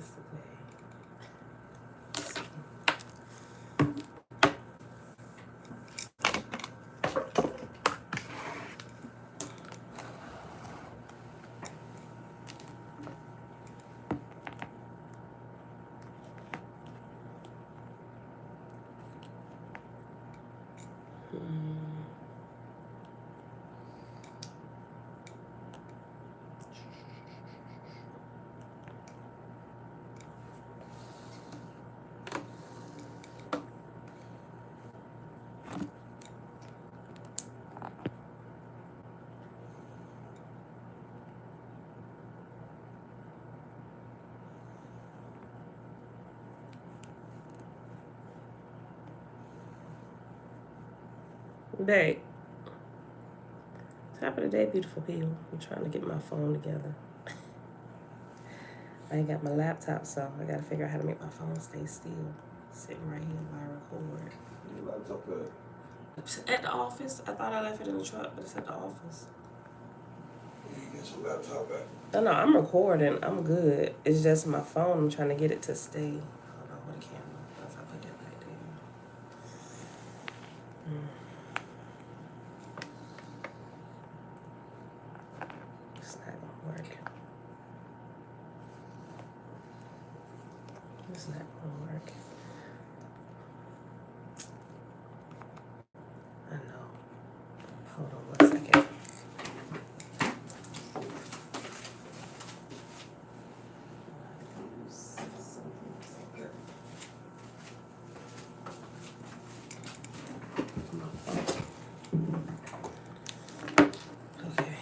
is today? Babe, top of the day, beautiful people. I'm trying to get my phone together. I ain't got my laptop, so I gotta figure out how to make my phone stay still. Sitting right here while I record. Your laptop at? At the office. I thought I left it in the truck, but it's at the office. Where you get your laptop at? No, I'm recording. I'm good. It's just my phone. I'm trying to get it to stay. Hold on, with the camera. What if I put that right there? It's not gonna work. It's not gonna work. I know. Hold on 1 second. Okay.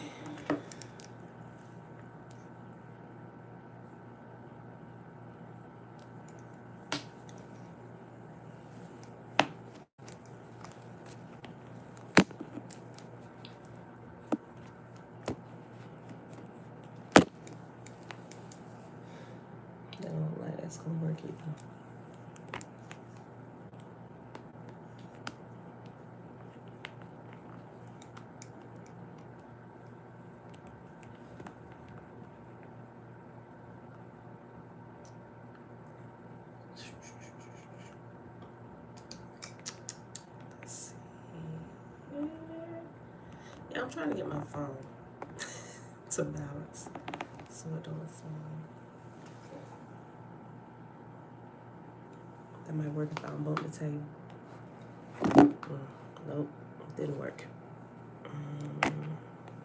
I don't like that's gonna work either. Let's see. Yeah, I'm trying to get my phone to balance so it don't fall. That might work if I unbolt the table. Nope, didn't work.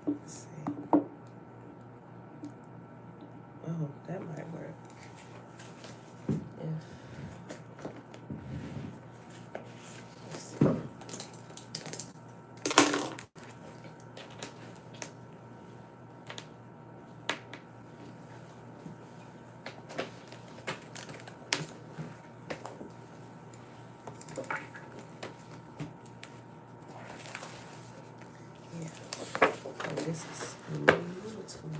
Let's see. Oh, that might work. Let's see. Yeah. Oh, this is a little too long.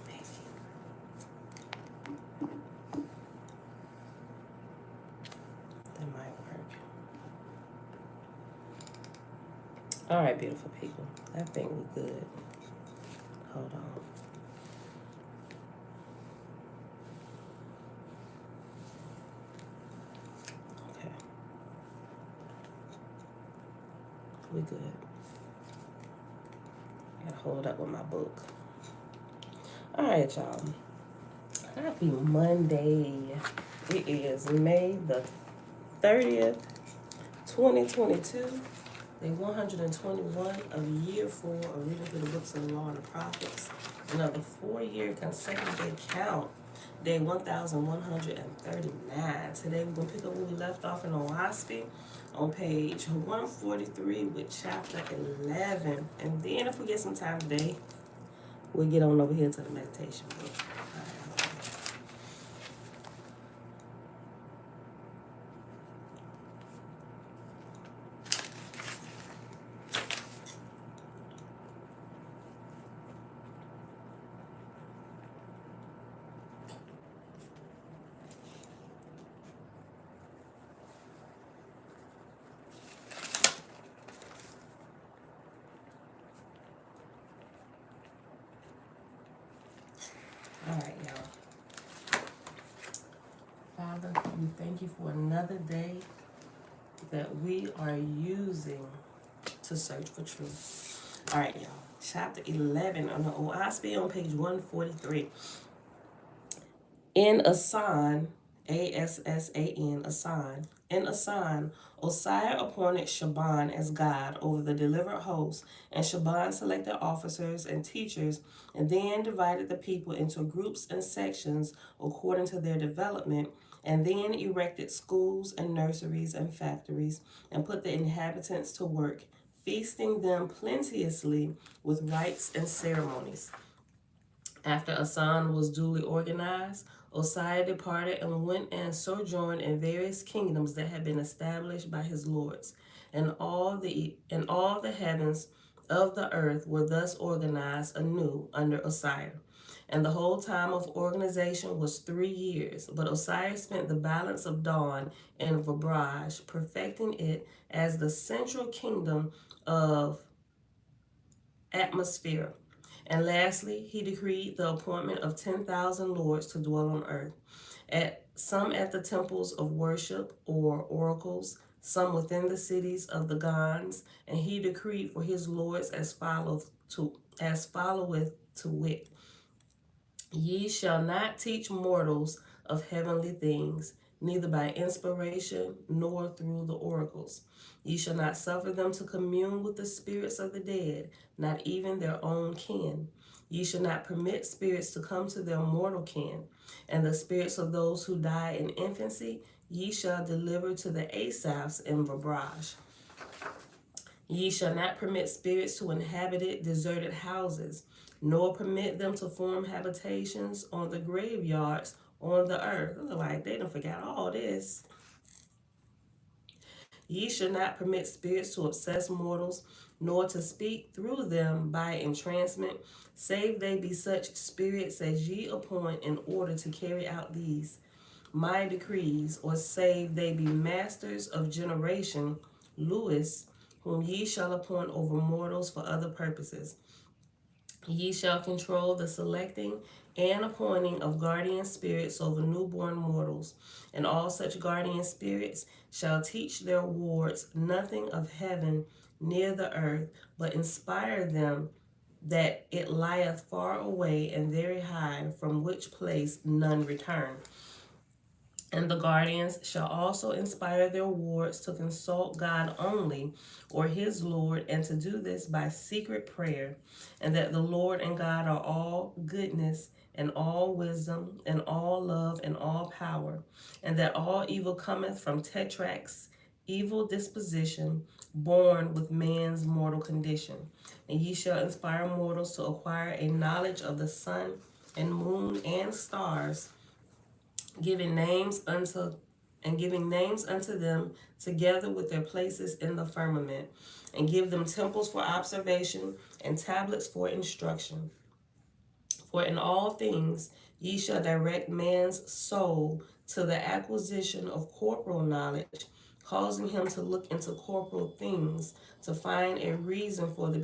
Maybe. That might work. All right, beautiful people. I think we're good. Hold on. Okay. We good. Gotta hold up with my book. All right, y'all. Happy Monday. It is May the 30th, 2022. Day 121 of year 4 of reading through the books of the law and the prophets. Another 4-year consecutive day count. Day 1139. Today we're going to pick up where we left off in Oahspe on page 143 with chapter 11. And then if we get some time today, we'll get on over here to the meditation book. We thank you for another day that we are using to search for truth. All right, y'all. Chapter 11 on the Oahspe on page 143. In Asan, Assan, Asan. In Asan, Osiah appointed Shaban as God over the delivered host, and Shaban selected officers and teachers, and then divided the people into groups and sections according to their development, and then erected schools and nurseries and factories, and put the inhabitants to work, feasting them plenteously with rites and ceremonies. After Asan was duly organized, Osiah departed and went and sojourned in various kingdoms that had been established by his lords, and all the heavens of the earth were thus organized anew under Osiah. And the whole time of organization was 3 years. But Osiah spent the balance of dawn in Vabraj, perfecting it as the central kingdom of atmosphere. And lastly, he decreed the appointment of 10,000 lords to dwell on earth, some at the temples of worship or oracles, some within the cities of the gods, and he decreed for his lords as followeth to wit. Ye shall not teach mortals of heavenly things, neither by inspiration nor through the oracles. Ye shall not suffer them to commune with the spirits of the dead, not even their own kin. Ye shall not permit spirits to come to their mortal kin, and the spirits of those who die in infancy ye shall deliver to the Asaphs in Vabraj. Ye shall not permit spirits to inhabit deserted houses, nor permit them to form habitations on the graveyards on the earth. Like they done forgot all this. Ye shall not permit spirits to obsess mortals, nor to speak through them by entrancement, save they be such spirits as ye appoint in order to carry out these my decrees, or save they be masters of generation, Lewis, whom ye shall appoint over mortals for other purposes. Ye shall control the selecting and appointing of guardian spirits over newborn mortals, and all such guardian spirits shall teach their wards nothing of heaven near the earth, but inspire them that it lieth far away and very high, from which place none return. And the guardians shall also inspire their wards to consult God only, or his Lord, and to do this by secret prayer, and that the Lord and God are all goodness and all wisdom and all love and all power, and that all evil cometh from Tetrach's evil disposition, born with man's mortal condition. And ye shall inspire mortals to acquire a knowledge of the sun and moon and stars, giving names unto them together with their places in the firmament, and give them temples for observation and tablets for instruction. For in all things ye shall direct man's soul to the acquisition of corporal knowledge, causing him to look into corporal things, to find a reason for the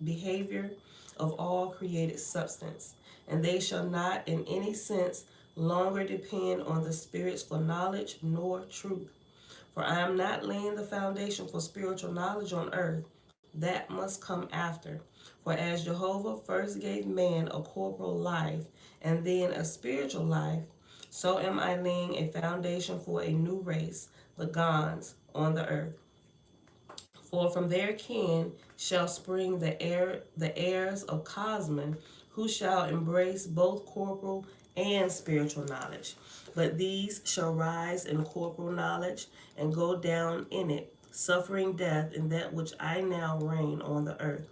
behavior of all created substance. And they shall not in any sense longer depend on the spirits for knowledge nor truth. For I am not laying the foundation for spiritual knowledge on earth. That must come after. For as Jehovah first gave man a corporal life and then a spiritual life, so am I laying a foundation for a new race, the gods, on the earth. For from their kin shall spring the heirs of Cosman, who shall embrace both corporal and spiritual knowledge. But these shall rise in corporal knowledge and go down in it, suffering death in that which I now reign on the earth.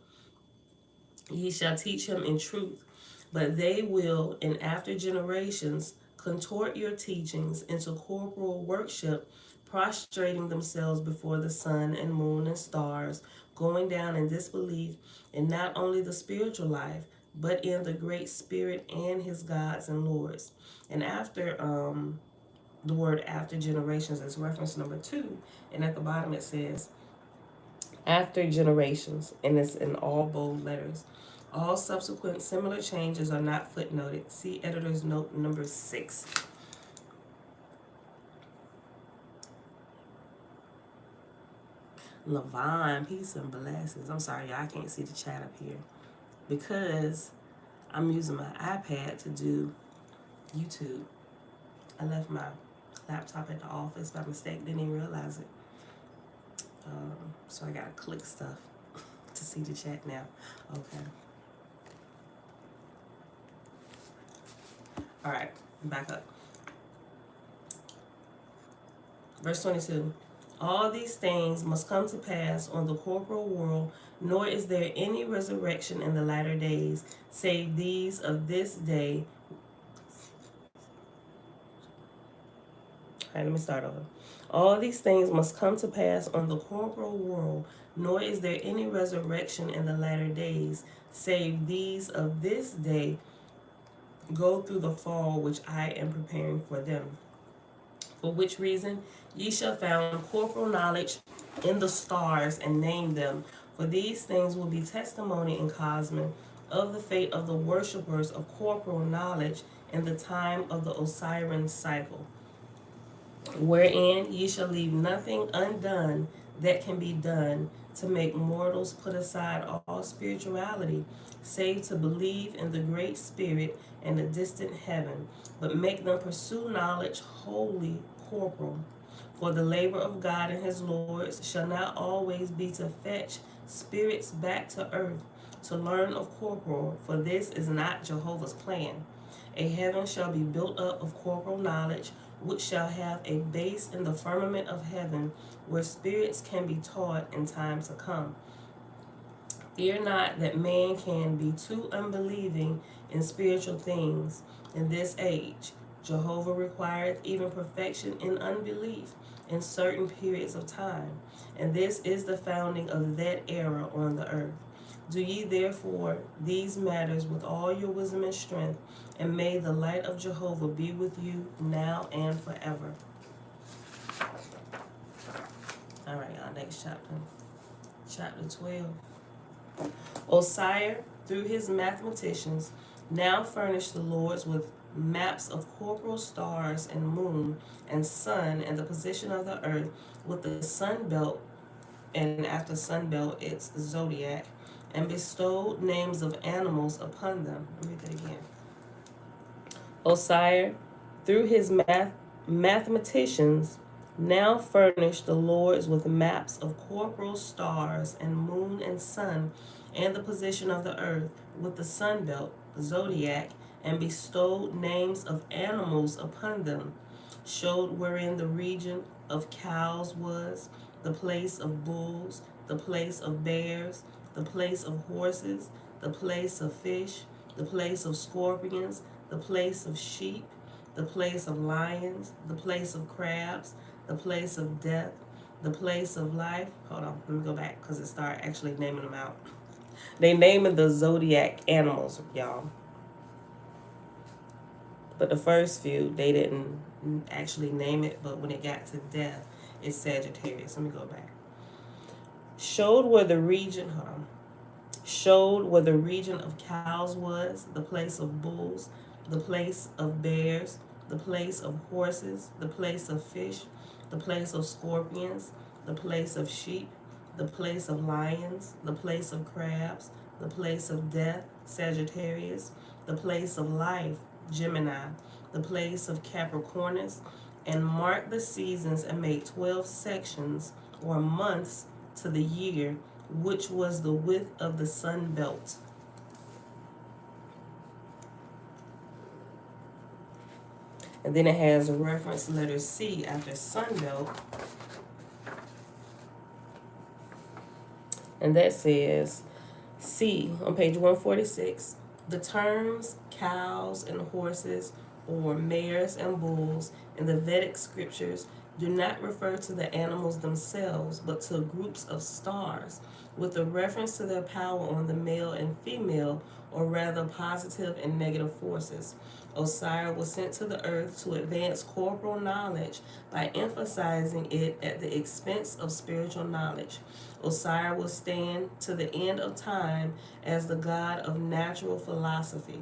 Ye shall teach him in truth, but they will in after generations contort your teachings into corporal worship, prostrating themselves before the sun and moon and stars, going down in disbelief in not only the spiritual life, but in the great spirit and his gods and lords. And after the word after generations is reference number 2, and at the bottom it says after generations, and it's in all bold letters. All subsequent similar changes are not footnoted. See editor's note number 6. Levon, peace and blessings. I'm sorry, y'all, I can't see the chat up here because I'm using my iPad to do YouTube. I left my laptop at the office by mistake, didn't even realize it. So I gotta click stuff to see the chat now. Okay. All right, back up. Verse 22. All these things must come to pass on the corporal world, nor is there any resurrection in the latter days, save these of this day. All right, let me start over. All these things must come to pass on the corporal world, nor is there any resurrection in the latter days, save these of this day go through the fall which I am preparing for them. For which reason ye shall found corporal knowledge in the stars and name them, for these things will be testimony in Cosmin of the fate of the worshippers of corporal knowledge in the time of the Osiris cycle, wherein ye shall leave nothing undone that can be done to make mortals put aside all spirituality, save to believe in the great spirit and the distant heaven, but make them pursue knowledge wholly corporal. For the labor of God and his lords shall not always be to fetch spirits back to earth, to learn of corporal, for this is not Jehovah's plan. A heaven shall be built up of corporal knowledge, which shall have a base in the firmament of heaven, where spirits can be taught in time to come. Fear not that man can be too unbelieving in spiritual things in this age. Jehovah requireth even perfection in unbelief in certain periods of time, and this is the founding of that era on the earth. Do ye therefore these matters with all your wisdom and strength, and may the light of Jehovah be with you now and forever. All right, y'all, next chapter. Chapter 12. Osiris, through his mathematicians, now furnished the lords with maps of corporal stars and moon and sun and the position of the earth with the sun belt, and after sun belt it's zodiac, and bestowed names of animals upon them. Let me read that again. Osiris, through his mathematicians, now furnished the lords with maps of corporal stars and moon and sun and the position of the earth with the sun belt, zodiac, and bestowed names of animals upon them, showed wherein the region of cows was, the place of bulls, the place of bears, the place of horses, the place of fish, the place of scorpions, the place of sheep, the place of lions, the place of crabs, the place of death, the place of life. Hold on, let me go back because it started actually naming them out. They naming the zodiac animals, y'all. But the first few, they didn't actually name it, but when it got to death, it's Sagittarius. Let me go back. Showed where the region of cows was, the place of bulls, the place of bears, the place of horses, the place of fish, the place of scorpions, the place of sheep, the place of lions, the place of crabs, the place of death, Sagittarius, the place of life, Gemini, the place of Capricornus, and marked the seasons and made 12 sections or months to the year, which was the width of the sun belt. And then it has a reference letter C after sun belt. And that says C on page 146. The terms cows and horses or mares and bulls in the Vedic scriptures do not refer to the animals themselves, but to groups of stars, with a reference to their power on the male and female, or rather positive and negative forces. Osiris was sent to the earth to advance corporal knowledge by emphasizing it at the expense of spiritual knowledge. Osiris will stand to the end of time as the god of natural philosophy.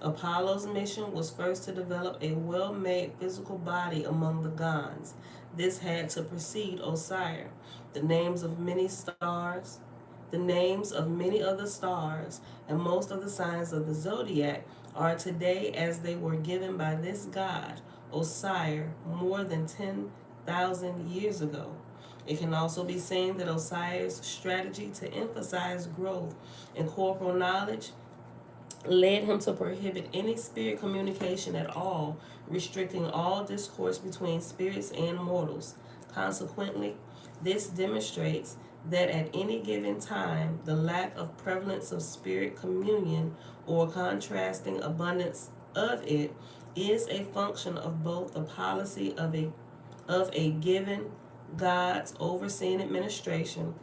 Apollo's mission was first to develop a well-made physical body among the gods. This had to precede Osiris. The names of many stars, the names of many other stars, and most of the signs of the zodiac are today as they were given by this god, Osiris, more than 10,000 years ago. It can also be seen that Osiris' strategy to emphasize growth in corporal knowledge led him to prohibit any spirit communication at all, restricting all discourse between spirits and mortals. Consequently, this demonstrates that at any given time, the lack of prevalence of spirit communion or contrasting abundance of it is a function of both the policy of a given God's overseeing administration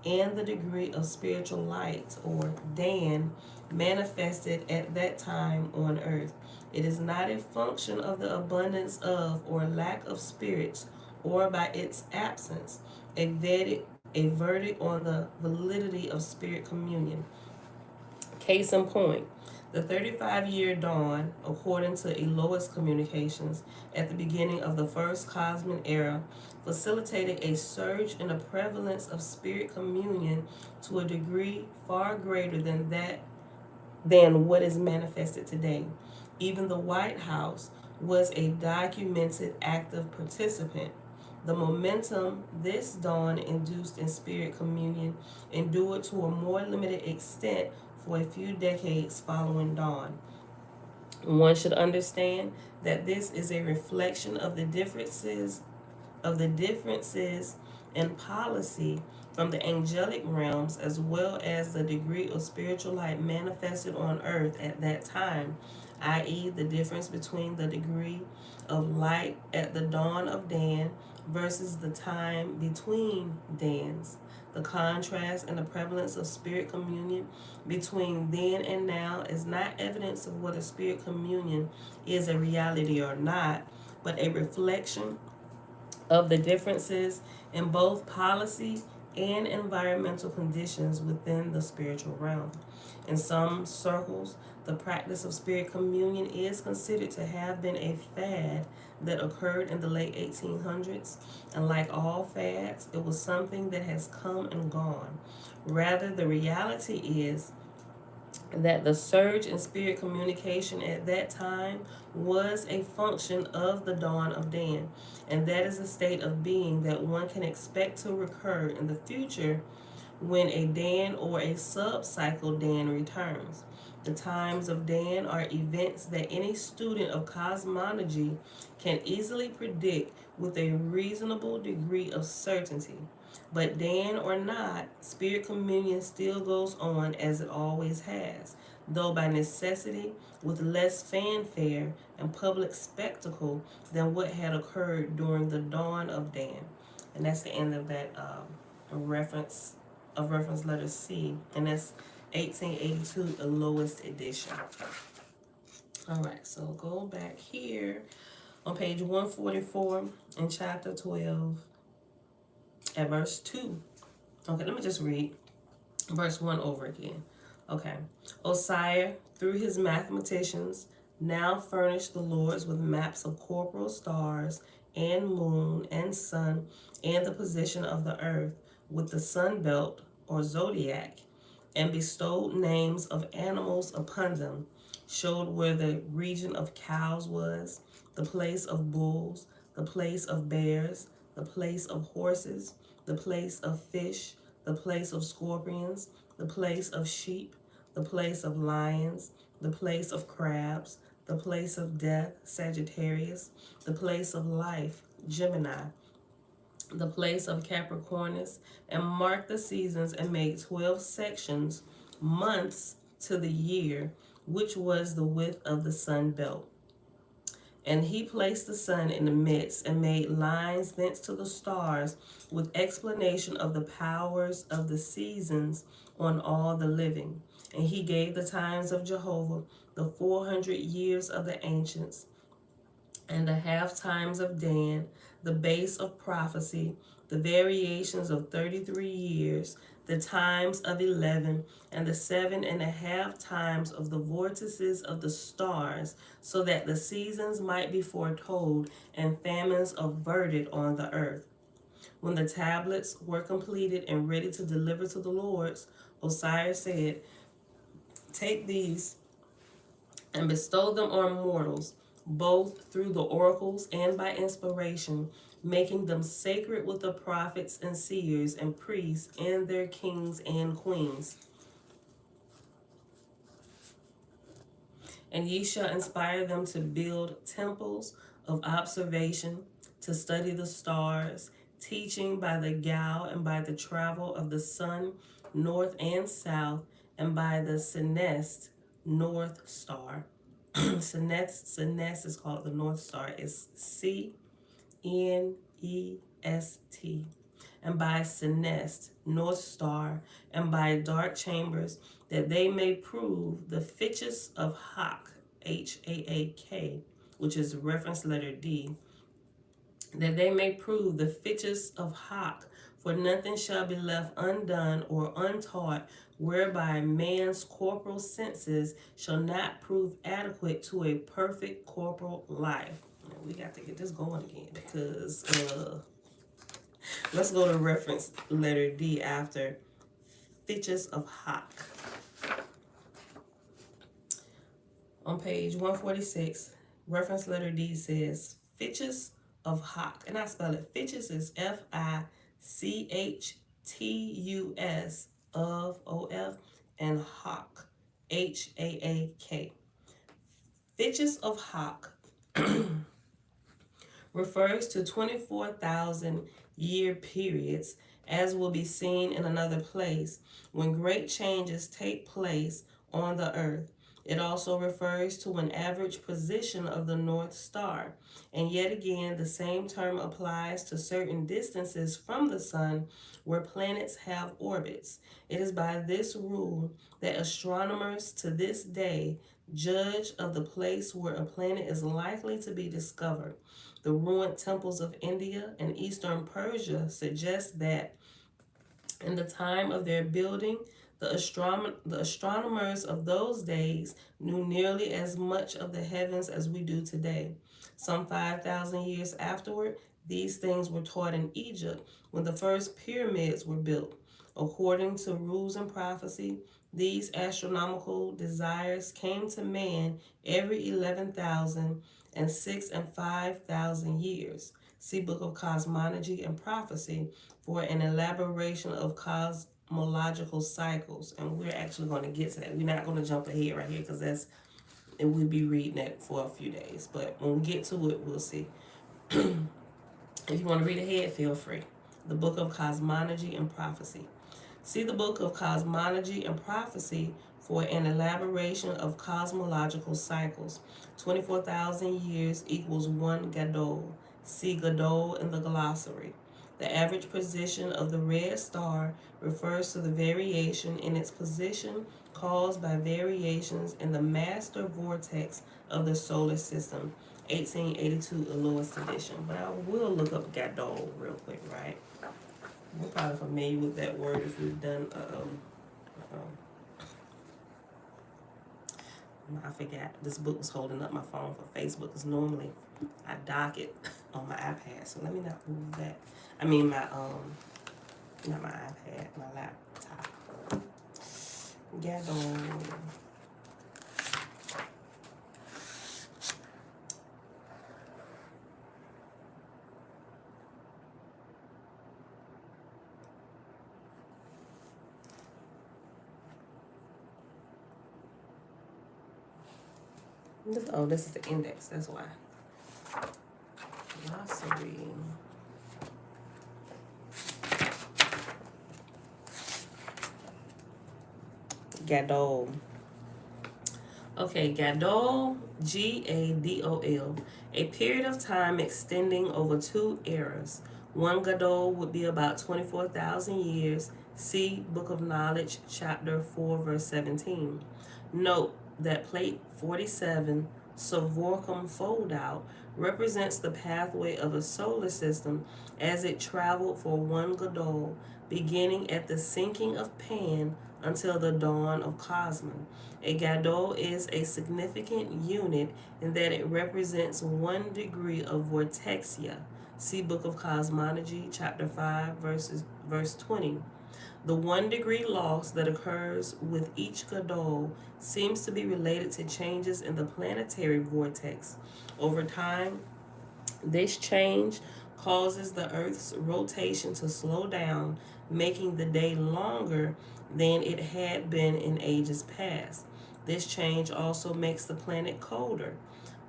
and the degree of spiritual light, or Dan, manifested at that time on earth. It is not a function of the abundance of or lack of spirits, or by its absence, a verdict on the validity of spirit communion. Case in point, the 35-year dawn, according to Elohist communications, at the beginning of the first cosmic era, facilitated a surge in the prevalence of spirit communion to a degree far greater than what is manifested today. Even the White House was a documented active participant. The momentum this dawn induced in spirit communion endured to a more limited extent for a few decades following dawn. One should understand that this is a reflection of the differences in policy from the angelic realms, as well as the degree of spiritual light manifested on earth at that time, i.e., the difference between the degree of light at the dawn of Dan versus the time between Dans. The contrast and the prevalence of spirit communion between then and now is not evidence of whether spirit communion is a reality or not, but a reflection of the differences in both policy and environmental conditions within the spiritual realm. In some circles, the practice of spirit communion is considered to have been a fad that occurred in the late 1800s, and like all fads, it was something that has come and gone. Rather, the reality is that the surge in spirit communication at that time was a function of the dawn of Dan, and that is a state of being that one can expect to recur in the future when a Dan or a sub-cycle Dan returns. The times of Dan are events that any student of cosmology can easily predict with a reasonable degree of certainty. But Dan or not, spirit communion still goes on as it always has, though by necessity with less fanfare and public spectacle than what had occurred during the dawn of Dan. And that's the end of that reference letter C, and that's 1882, the lowest edition. All right, so go back here on page 144 in chapter 12 at verse 2. Okay, let me just read verse 1 over again. Okay. Osiris, through his mathematicians, now furnished the lords with maps of corporal stars and moon and sun and the position of the earth with the sun belt or zodiac, and bestowed names of animals upon them, showed where the region of cows was, the place of bulls, the place of bears, the place of horses, the place of fish, the place of scorpions, the place of sheep, the place of lions, the place of crabs, the place of death, Sagittarius, the place of life, Gemini, the place of Capricornus, and marked the seasons and made 12 sections, months to the year, which was the width of the sun belt. And he placed the sun in the midst and made lines thence to the stars with explanation of the powers of the seasons on all the living. And he gave the times of Jehovah, the 400 years of the ancients, and the half times of Dan, the base of prophecy, the variations of 33 years, the times of 11, and the 7.5 times of the vortices of the stars, so that the seasons might be foretold and famines averted on the earth. When the tablets were completed and ready to deliver to the lords, Osiris said, "Take these and bestow them on mortals, both through the oracles and by inspiration, making them sacred with the prophets and seers and priests and their kings and queens. And ye shall inspire them to build temples of observation, to study the stars, teaching by the Gao and by the travel of the sun, north and south, and by the Sinest, north star." Sinest is called the North Star. It's Cnest. And by Sinest, North Star, and by dark chambers, that they may prove the fitches of Hak, Haak, which is reference letter D, that they may prove the fitches of Hak, for nothing shall be left undone or untaught, whereby man's corporal senses shall not prove adequate to a perfect corporal life. We got to get this going again, because let's go to reference letter D after fitches of Hak. On page 146, reference letter D says fitches of Hak, and I spell it. Fitches is Fichtus of OF, and Hak, Haak. Fitches of Hak refers to 24,000 year periods, as will be seen in another place, when great changes take place on the earth. It also refers to an average position of the North Star. And yet again, the same term applies to certain distances from the sun where planets have orbits. It is by this rule that astronomers to this day judge of the place where a planet is likely to be discovered. The ruined temples of India and eastern Persia suggest that in the time of their building, the astronomers of those days knew nearly as much of the heavens as we do today. Some 5,000 years afterward, these things were taught in Egypt when the first pyramids were built. According to rules and prophecy, these astronomical desires came to man every 11,000 and 6 and 5,000 years. See Book of Cosmology and Prophecy for an elaboration of cosmological cycles. And we're actually going to get to that. We're not going to jump ahead right here, because we'll be reading it for a few days. But when we get to it, we'll see. If you want to read ahead, feel free. The Book of Cosmology and Prophecy. See the Book of Cosmology and Prophecy for an elaboration of cosmological cycles. 24,000 years equals 1 Gadol. See Gadol in the glossary. The average position of the red star refers to the variation in its position caused by variations in the master vortex of the solar system. 1882 Elohist edition. But I will look up Gadol real quick, right? You're probably familiar with that word if you've done I forgot. This book was holding up my phone for Facebook, because normally I dock it on my iPad. So let me not move that. I mean my not my iPad, my laptop. Gadol. This is the index, that's why. Glossary. Gadol. Okay, Gadol, Gadol. A period of time extending over 2 eras. 1 Gadol would be about 24,000 years. See Book of Knowledge, chapter 4, verse 17. Note that plate 47 Savorcum fold-out, represents the pathway of a solar system as it traveled for one Gadol, beginning at the sinking of Pan until the dawn of Cosmon. A Gadol is a significant unit in that it represents 1 degree of vortexia. See Book of Cosmology, Chapter 5, verse 20. The 1 degree loss that occurs with each Gadol seems to be related to changes in the planetary vortex. Over time, this change causes the Earth's rotation to slow down, making the day longer than it had been in ages past. This change also makes the planet colder.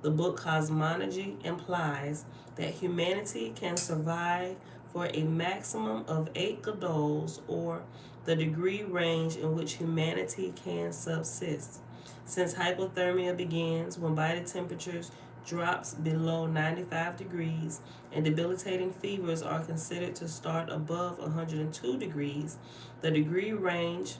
The book Cosmology implies that humanity can survive for a maximum of 8 Gadols, or the degree range in which humanity can subsist. Since hypothermia begins when body temperatures drops below 95 degrees and debilitating fevers are considered to start above 102 degrees, the degree range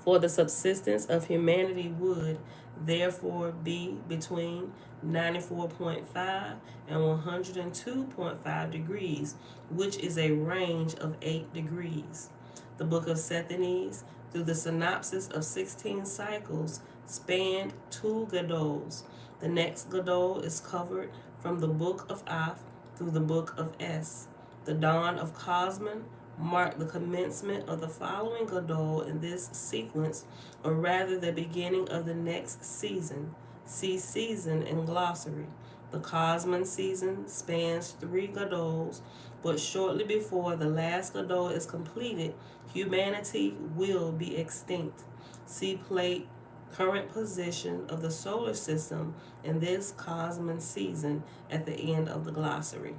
for the subsistence of humanity would therefore be between 94.5 and 102.5 degrees, which is a range of 8 degrees. The book of Siddhis, through the synopsis of 16 cycles, spanned 2 Gadols. The next Gadol is covered from the book of Af through the book of Es. The dawn of Cosmon marked the commencement of the following Gadol in this sequence, or rather the beginning of the next season. See season in glossary. The Cosmon season spans 3 Gadols, but shortly before the last Gadol is completed, humanity will be extinct. See plate current position of the solar system in this Cosmon season at the end of the glossary.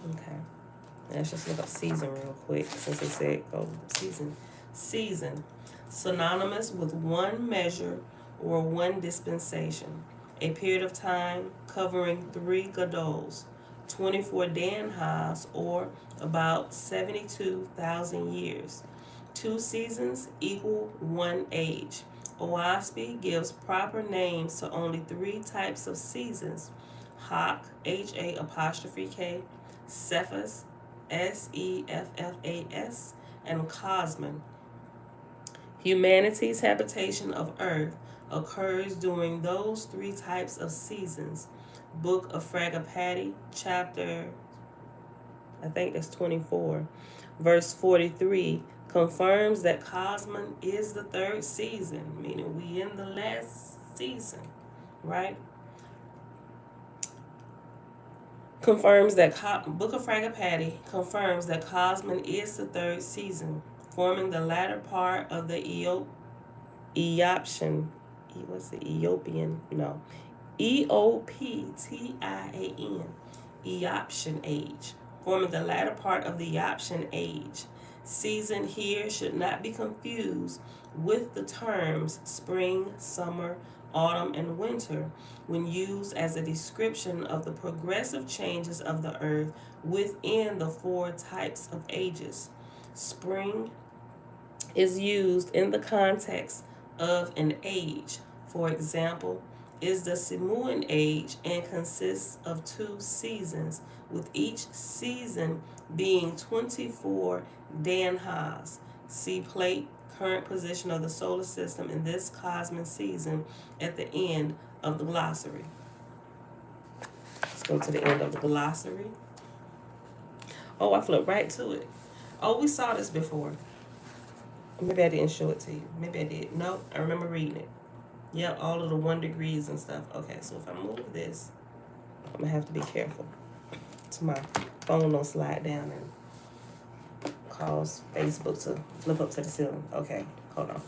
Okay. Let's just look up season real quick since it said go season. Season, synonymous with 1 measure or 1 dispensation. A period of time covering 3 Gadols, 24 Danhas, or about 72,000 years. 2 seasons equal 1 age. Oahspe gives proper names to only 3 types of seasons: Hak, H-A'-K, Cephas, Seffas, and Cosmon. Humanity's habitation of Earth occurs during those 3 types of seasons. Book of Fragapati, chapter, I think that's 24, verse 43, confirms that Cosmon is the 3rd season, meaning we in the last season, right? Confirms that Book of Fragapati confirms that Cosmon is the 3rd season, forming the latter part of the Eoptian age, forming the latter part of the Eoptian age. Season here should not be confused with the terms spring, summer, autumn, and winter when used as a description of the progressive changes of the earth within the 4 types of ages. Spring is used in the context of an age. For example, is the Simuan age and consists of 2 seasons, with each season being 24 Danhas. See plate current position of the solar system in this Cosmon season at the end of the glossary. Let's go to the end of the glossary. Oh, I flipped right to it. Oh, we saw this before. Maybe I didn't show it to you. Maybe I did. No, I remember reading it. Yep, all of the 1 degrees and stuff. Okay, so if I move this, I'm going to have to be careful so my phone don't slide down and cause Facebook to flip up to the ceiling. Okay, hold on.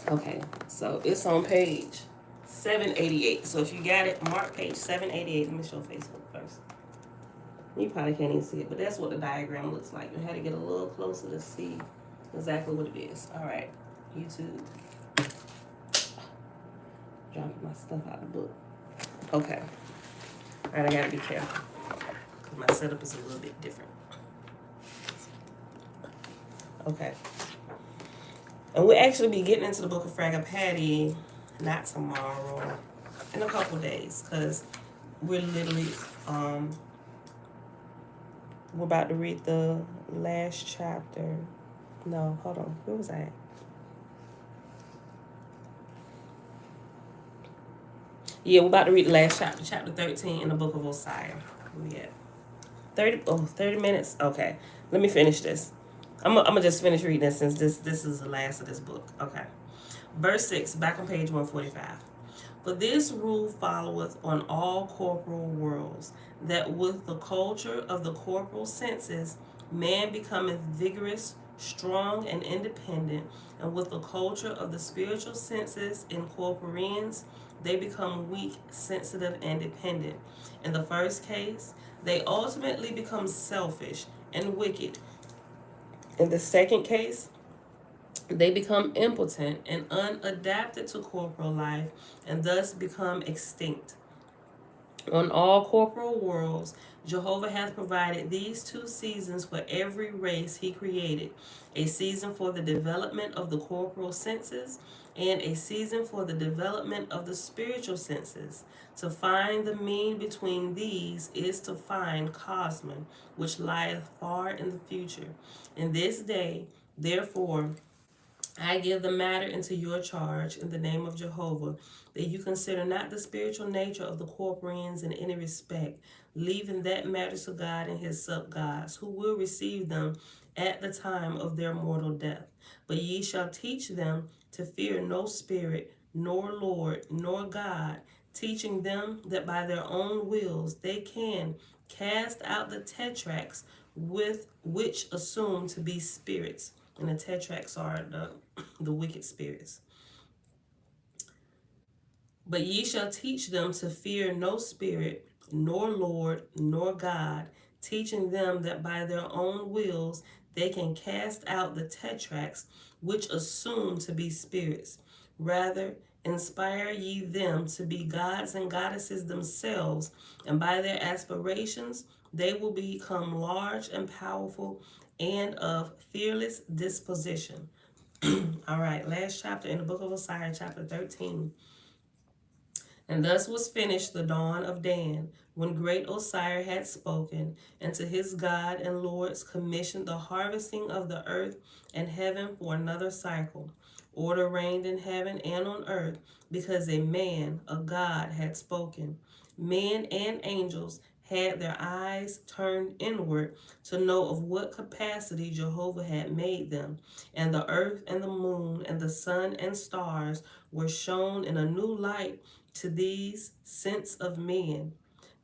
Okay, so it's on page 788. So if you got it, mark page 788. Let me show Facebook first. You probably can't even see it, but that's what the diagram looks like. You had to get a little closer to see exactly what it is. All right, YouTube. Dropping my stuff out of the book. Okay. All right, I gotta be careful because my setup is a little bit different. Okay. And we'll actually be getting into the book of Fragapati, not tomorrow, in a couple days, because we're literally, we're about to read the last chapter. No, hold on. Where was I at? Yeah, we're about to read the last chapter, chapter 13 in the book of Osiah. Where we at? 30 minutes? Okay. Let me finish this. I'm gonna just finish reading this since this is the last of this book. Okay. Verse 6, back on page 145. For this rule followeth on all corporal worlds, that with the culture of the corporal senses, man becometh vigorous, strong, and independent, and with the culture of the spiritual senses in corporeans, they become weak, sensitive, and dependent. In the first case, they ultimately become selfish and wicked. In the second case, they become impotent and unadapted to corporal life and thus become extinct. On all corporal worlds, Jehovah hath provided these 2 seasons for every race he created, a season for the development of the corporal senses and a season for the development of the spiritual senses. To find the mean between these is to find Cosmon, which lieth far in the future. In this day, therefore, I give the matter into your charge in the name of Jehovah, that you consider not the spiritual nature of the corporeans in any respect, leaving that matter to God and his sub-gods, who will receive them at the time of their mortal death. But ye shall teach them to fear no spirit, nor Lord, nor God, teaching them that by their own wills they can cast out the tetrarchs with which assume to be spirits. And the tetrarchs are the wicked spirits. But ye shall teach them to fear no spirit, nor Lord, nor God, teaching them that by their own wills they can cast out the tetrarchs, which assume to be spirits. Rather, inspire ye them to be gods and goddesses themselves, and by their aspirations they will become large and powerful and of fearless disposition. All right, last chapter in the book of Osiah, chapter 13. And thus was finished the dawn of Dan, when great Osiris had spoken, and to his God and Lords commissioned the harvesting of the earth and heaven for another cycle. Order reigned in heaven and on earth, because a man, a God, had spoken. Men and angels had their eyes turned inward to know of what capacity Jehovah had made them. And the earth and the moon and the sun and stars were shown in a new light to these sense of men,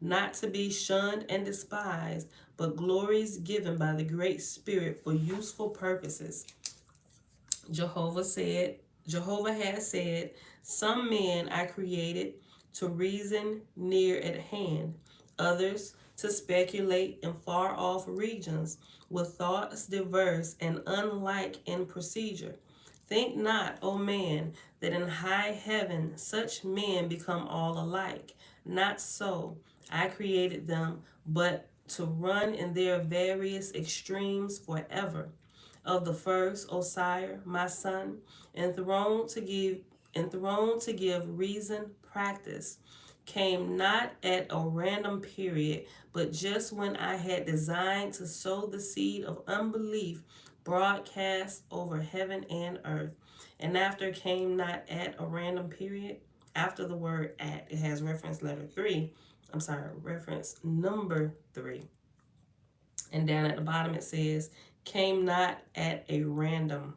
not to be shunned and despised, but glories given by the great Spirit for useful purposes. Jehovah has said, some men I created to reason near at hand, others to speculate in far off regions with thoughts diverse and unlike in procedure. Think not, O man, that in high heaven such men become all alike. Not so. I created them, but to run in their various extremes forever. Of the first, Osiris, my son, enthroned to give reason practice, came not at a random period, but just when I had designed to sow the seed of unbelief broadcast over heaven and earth. And after came not at a random period, after the word at, it has reference number 3. And down at the bottom it says, came not at a random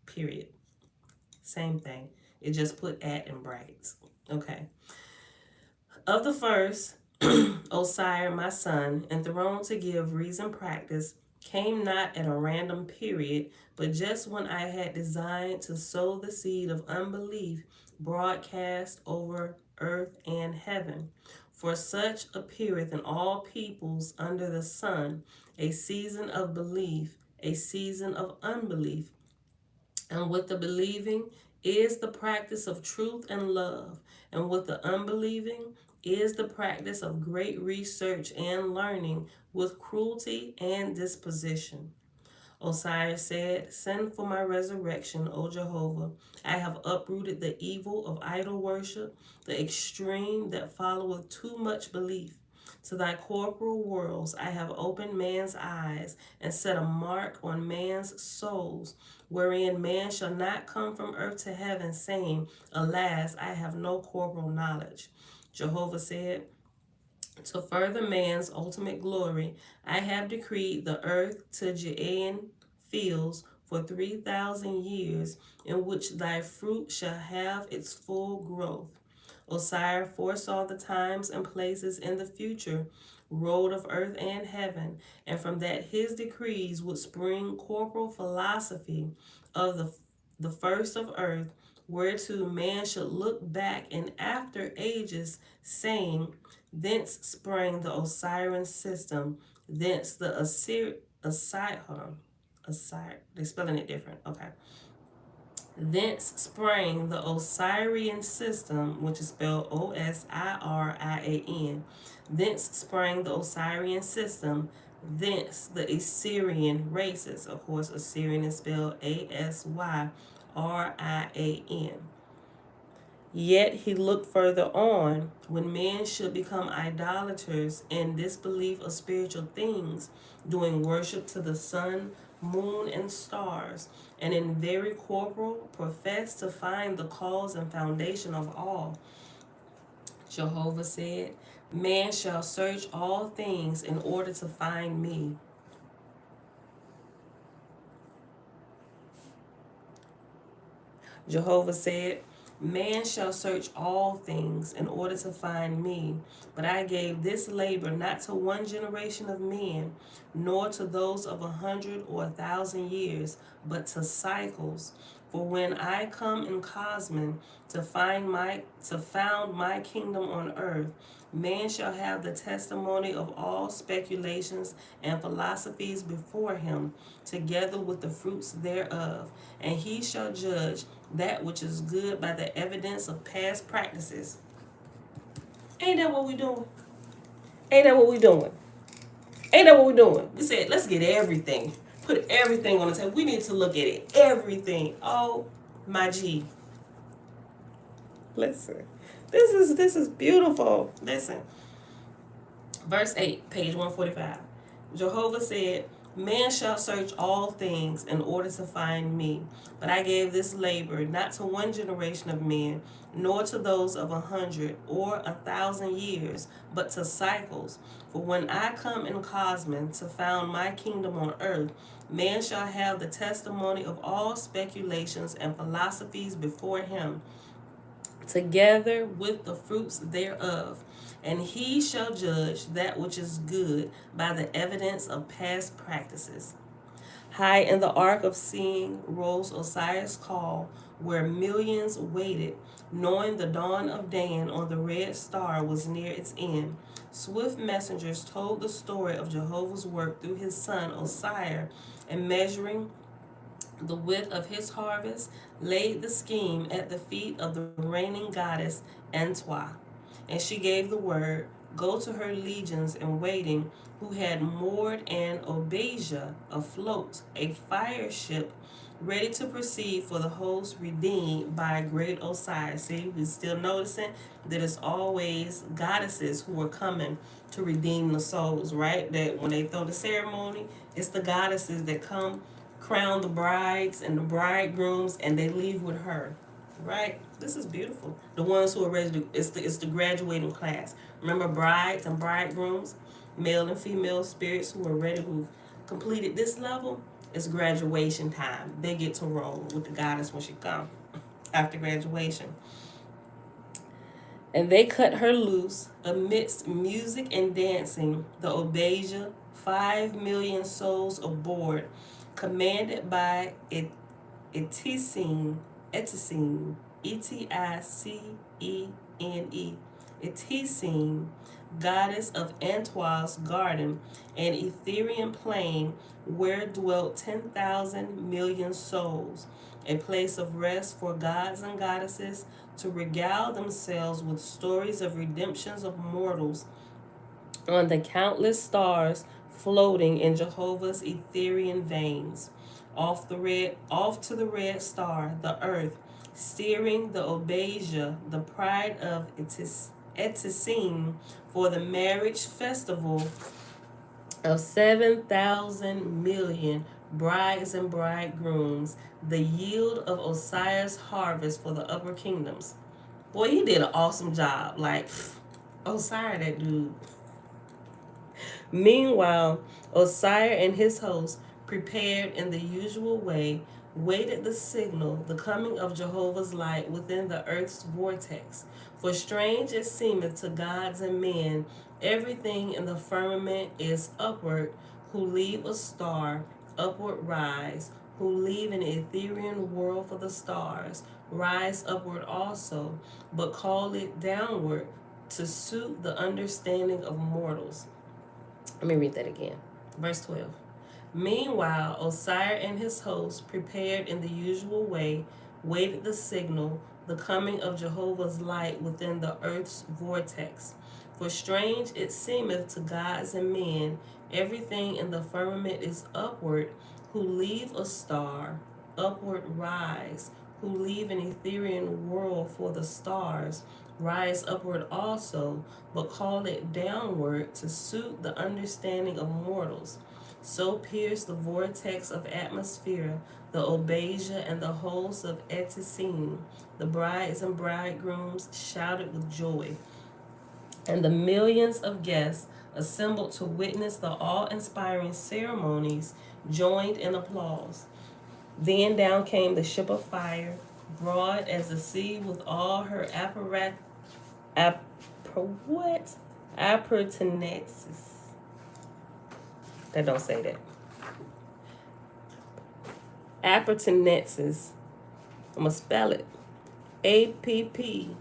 period. Same thing. It just put at in brackets. Okay. Of the first, Osiris, my son, enthroned to give reason practice, came not at a random period, but just when I had designed to sow the seed of unbelief broadcast over earth and heaven. For such appeareth in all peoples under the sun a season of belief, a season of unbelief. And with the believing is the practice of truth and love, and with the unbelieving is the practice of great research and learning with cruelty and disposition. Osiris said, "Send for my resurrection, O Jehovah. I have uprooted the evil of idol worship, the extreme that followeth too much belief. To thy corporal worlds I have opened man's eyes and set a mark on man's souls, wherein man shall not come from earth to heaven, saying, Alas, I have no corporal knowledge." Jehovah said, "To further man's ultimate glory, I have decreed the earth to Judean fields for 3,000 years, in which thy fruit shall have its full growth." Osiris foresaw the times and places in the future, road of earth and heaven, and from that his decrees would spring corporal philosophy of the first of earth, whereto man should look back in after ages, saying, "Thence sprang the Osirian system, thence the they're spelling it different, okay. Thence sprang the Osirian system, which is spelled Osirian. Thence sprang the Osirian system. Thence the Assyrian races. Of course, Assyrian is spelled Asyrian. Yet he looked further on, when men should become idolaters in disbelief of spiritual things, doing worship to the sun, moon, and stars, and in very corporal profess to find the cause and foundation of all. Jehovah said, "Man shall search all things in order to find me." Jehovah said, "Man shall search all things in order to find me, but I gave this labor not to one generation of men, nor to those of 100 or 1,000 years, but to cycles. For when I come in Cosmin to found my kingdom on earth, man shall have the testimony of all speculations and philosophies before him, together with the fruits thereof, and he shall judge that which is good by the evidence of past practices." Ain't that what we doing? Ain't that what we doing? Ain't that what we doing? We said, let's get everything. Put everything on the table. We need to look at it. Everything. Oh, my G. Listen. This is beautiful. Listen. Verse 8, page 145. Jehovah said, "Man shall search all things in order to find me, but I gave this labor not to one generation of men, nor to those of 100 or 1,000 years, but to cycles. For when I come in Cosmin to found my kingdom on earth, man shall have the testimony of all speculations and philosophies before him, together with the fruits thereof, and he shall judge that which is good by the evidence of past practices." High in the ark of seeing rose Osiris' call, where millions waited, knowing the dawn of Dan on the red star was near its end. Swift messengers told the story of Jehovah's work through his son Osiris, and measuring the width of his harvest, laid the scheme at the feet of the reigning goddess Antwa. And she gave the word, "Go to her legions in waiting, who had moored an Oahspe afloat, a fire ship, ready to proceed for the host redeemed by great Osiris." See, we're still noticing that it's always goddesses who are coming to redeem the souls, right? That when they throw the ceremony, it's the goddesses that come, crown the brides and the bridegrooms, and they leave with her, right? This is beautiful. The ones who are ready to, it's the graduating class. Remember, brides and bridegrooms, male and female spirits who are ready, who've completed this level. It's graduation time. They get to roll with the goddess when she comes after graduation. And they cut her loose amidst music and dancing, the Oahspe, 5 million souls aboard, commanded by Eticene, Eticene, Eticene, goddess of Antwa's garden, an Ethereal plain where dwelt 10,000 million souls, a place of rest for gods and goddesses to regale themselves with stories of redemptions of mortals on the countless stars floating in Jehovah's Ethereal veins, off to the red star, the earth, steering the Oahspe, the pride of Etisim, for the marriage festival of 7,000 million brides and bridegrooms, the yield of Osiris' harvest for the upper kingdoms. Boy, he did an awesome job. Like, Osiris, that dude. Meanwhile, Osiris and his host, prepared in the usual way, waited the signal, the coming of Jehovah's light within the earth's vortex. For strange it seemeth to gods and men, everything in the firmament is upward, who leave a star, upward rise, who leave an ethereal world for the stars, rise upward also, but call it downward to suit the understanding of mortals. Let me read that again. Verse 12. Meanwhile, Osiris and his hosts, prepared in the usual way, waited the signal, the coming of Jehovah's light within the earth's vortex. For strange it seemeth to gods and men, everything in the firmament is upward, who leave a star, upward rise, who leave an ethereal world for the stars, rise upward also, but call it downward to suit the understanding of mortals. So pierced the vortex of atmosphere, the Oahspe and the hosts of Etisim. The brides and bridegrooms shouted with joy, and the millions of guests assembled to witness the awe-inspiring ceremonies joined in applause. Then down came the ship of fire, broad as the sea with all her appurtenances. That don't say that. Appurtenances. I'm going to spell it. Appurtenances.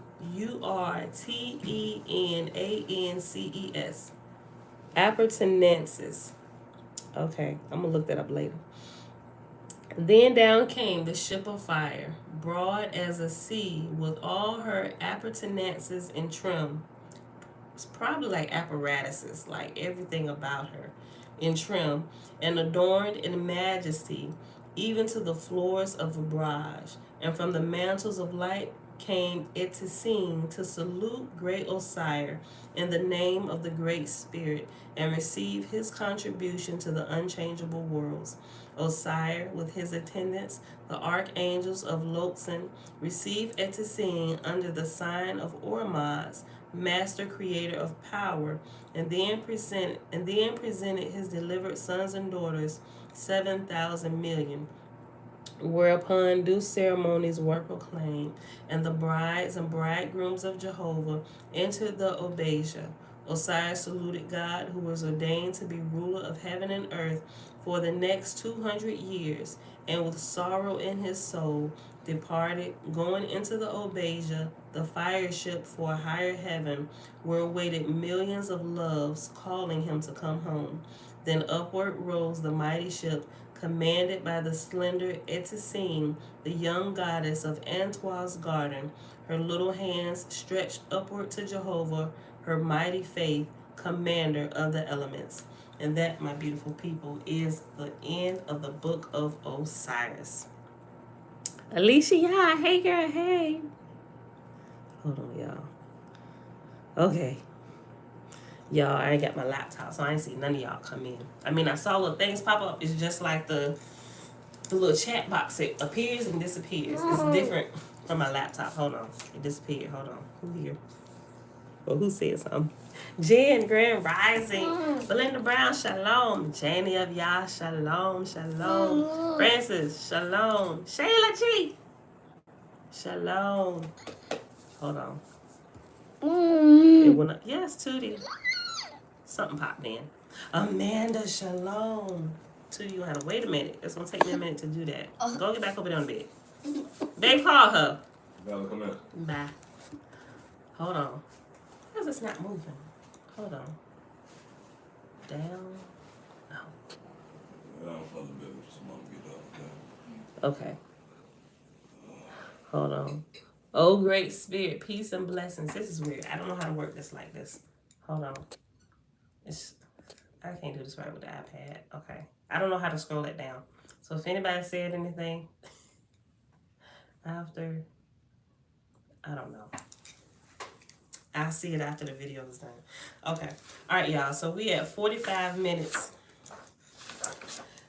Appurtenances. Okay, I'm going to look that up later. Then down came the ship of fire, broad as a sea, with all her appurtenances in trim. It's probably like apparatuses, like everything about her, in trim, and adorned in majesty, even to the floors of the barrage. And from the mantles of light came Etisim to salute great Osiris in the name of the Great Spirit, and receive his contribution to the unchangeable worlds. Osiris, with his attendants, the archangels of Loxin, received Etisim under the sign of Ormazd, master creator of power, and then presented his delivered sons and daughters, 7,000 million. Whereupon due ceremonies were proclaimed, and the brides and bridegrooms of Jehovah entered the Oahspe. Osiris saluted God, who was ordained to be ruler of heaven and earth for the next 200 years, and with sorrow in his soul departed, going into the Oahspe, the fire ship for a higher heaven, where waited millions of loves calling him to come home. Then upward rose the mighty ship, commanded by the slender Etisim, the young goddess of Antoine's garden, her little hands stretched upward to Jehovah, her mighty faith, commander of the elements. And that, my beautiful people, is the end of the book of Osiris. Alicia, yeah, hey girl, hey. Hold on, y'all. Okay. Y'all, I ain't got my laptop, so I ain't see none of y'all come in. I mean, I saw little things pop up. It's just like the little chat box. It appears and disappears. It's different from my laptop. Hold on. It disappeared. Hold on. Who here? Well, who said something? Jen, Grand Rising. Belinda Brown, Shalom. Janie of Yah, Shalom, Shalom. Francis, Shalom. Shayla G, Shalom. Hold on. It went up. Yes, Tootie. Something popped in. Amanda, Shalom. Tootie, you have to wait a minute. It's going to take me a minute to do that. Go get back over there on the bed. Babe, call her. Gotta come in. Bye. Hold on. Why is this not moving? Hold on. Down. Oh. I don't feel a bit with someone get up. Okay. Hold on. Oh, great spirit, peace and blessings. This is weird. I don't know how to work this like this. Hold on. I can't do this right with the iPad. Okay. I don't know how to scroll it down. So if anybody said anything after, I don't know. I'll see it after the video is done. Okay. All right, y'all. So we at 45 minutes.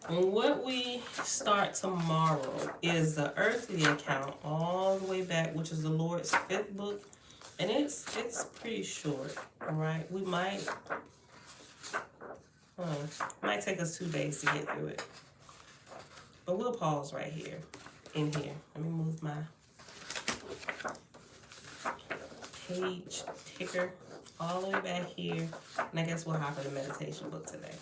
And what we start tomorrow is the earthly account all the way back, which is the Lord's 5th book. And it's pretty short, all right? We might take us 2 days to get through it. But we'll pause right here, in here. Let me move my page ticker all the way back here. And I guess we'll hop in the meditation book today.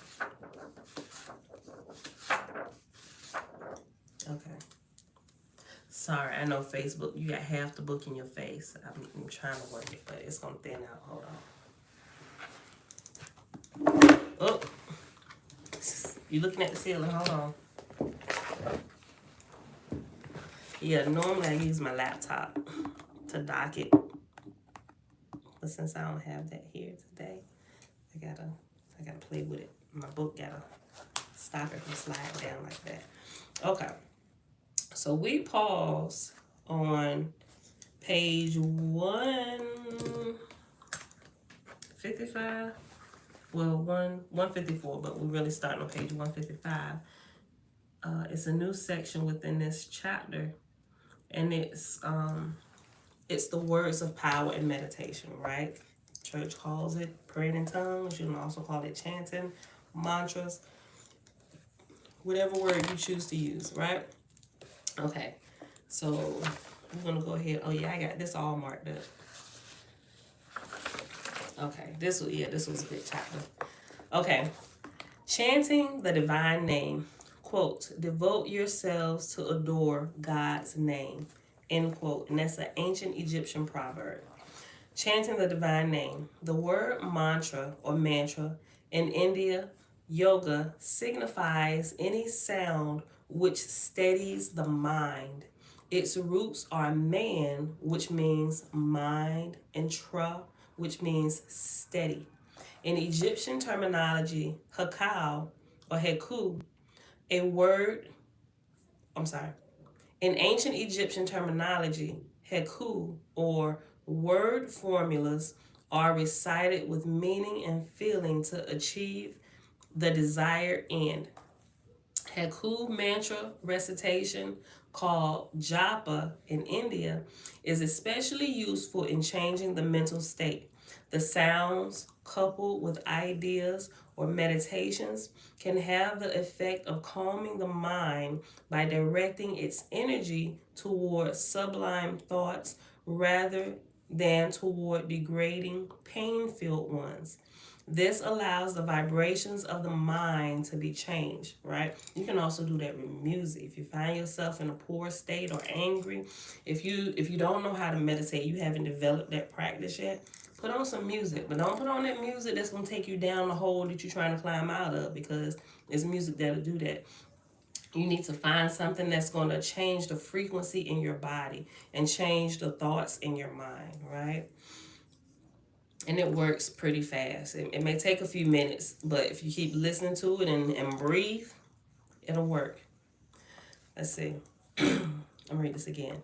Okay. Sorry, I know Facebook, you got half the book in your face. I'm trying to work it, but it's going to thin out. Hold on. Oh. You looking at the ceiling? Hold on. Yeah, normally I use my laptop to dock it. But since I don't have that here today, I gotta play with it. My book gotta stop it from sliding down like that. Okay. So we pause on page 155. Well, 154, but we're really starting on page 155. It's a new section within this chapter, and it's the words of power and meditation, right? Church calls it praying in tongues. You can also call it chanting, mantras, whatever word you choose to use, right? Okay, so I'm gonna go ahead. Oh yeah, I got this all marked up. Okay, this was a good chapter. Okay, chanting the divine name. Quote, devote yourselves to adore God's name. End quote. And that's an ancient Egyptian proverb. Chanting the divine name. The word mantra or mantra in India, yoga, signifies any sound which steadies the mind. Its roots are man, which means mind, and tra, which means steady. In Egyptian terminology, hekau or heku, in ancient Egyptian terminology, heku or word formulas are recited with meaning and feeling to achieve the desired end. Heku mantra recitation, called japa in India, is especially useful in changing the mental state. The sounds, coupled with ideas or meditations, can have the effect of calming the mind by directing its energy toward sublime thoughts rather than toward degrading, pain-filled ones. This allows the vibrations of the mind to be changed, right? You can also do that with music. If you find yourself in a poor state or angry, if you don't know how to meditate, you haven't developed that practice yet, put on some music. But don't put on that music that's going to take you down the hole that you're trying to climb out of, because it's music that'll do that. You need to find something that's going to change the frequency in your body and change the thoughts in your mind, right? And it works pretty fast. It may take a few minutes, but if you keep listening to it and breathe, it'll work. Let's see. I'm going to read this again.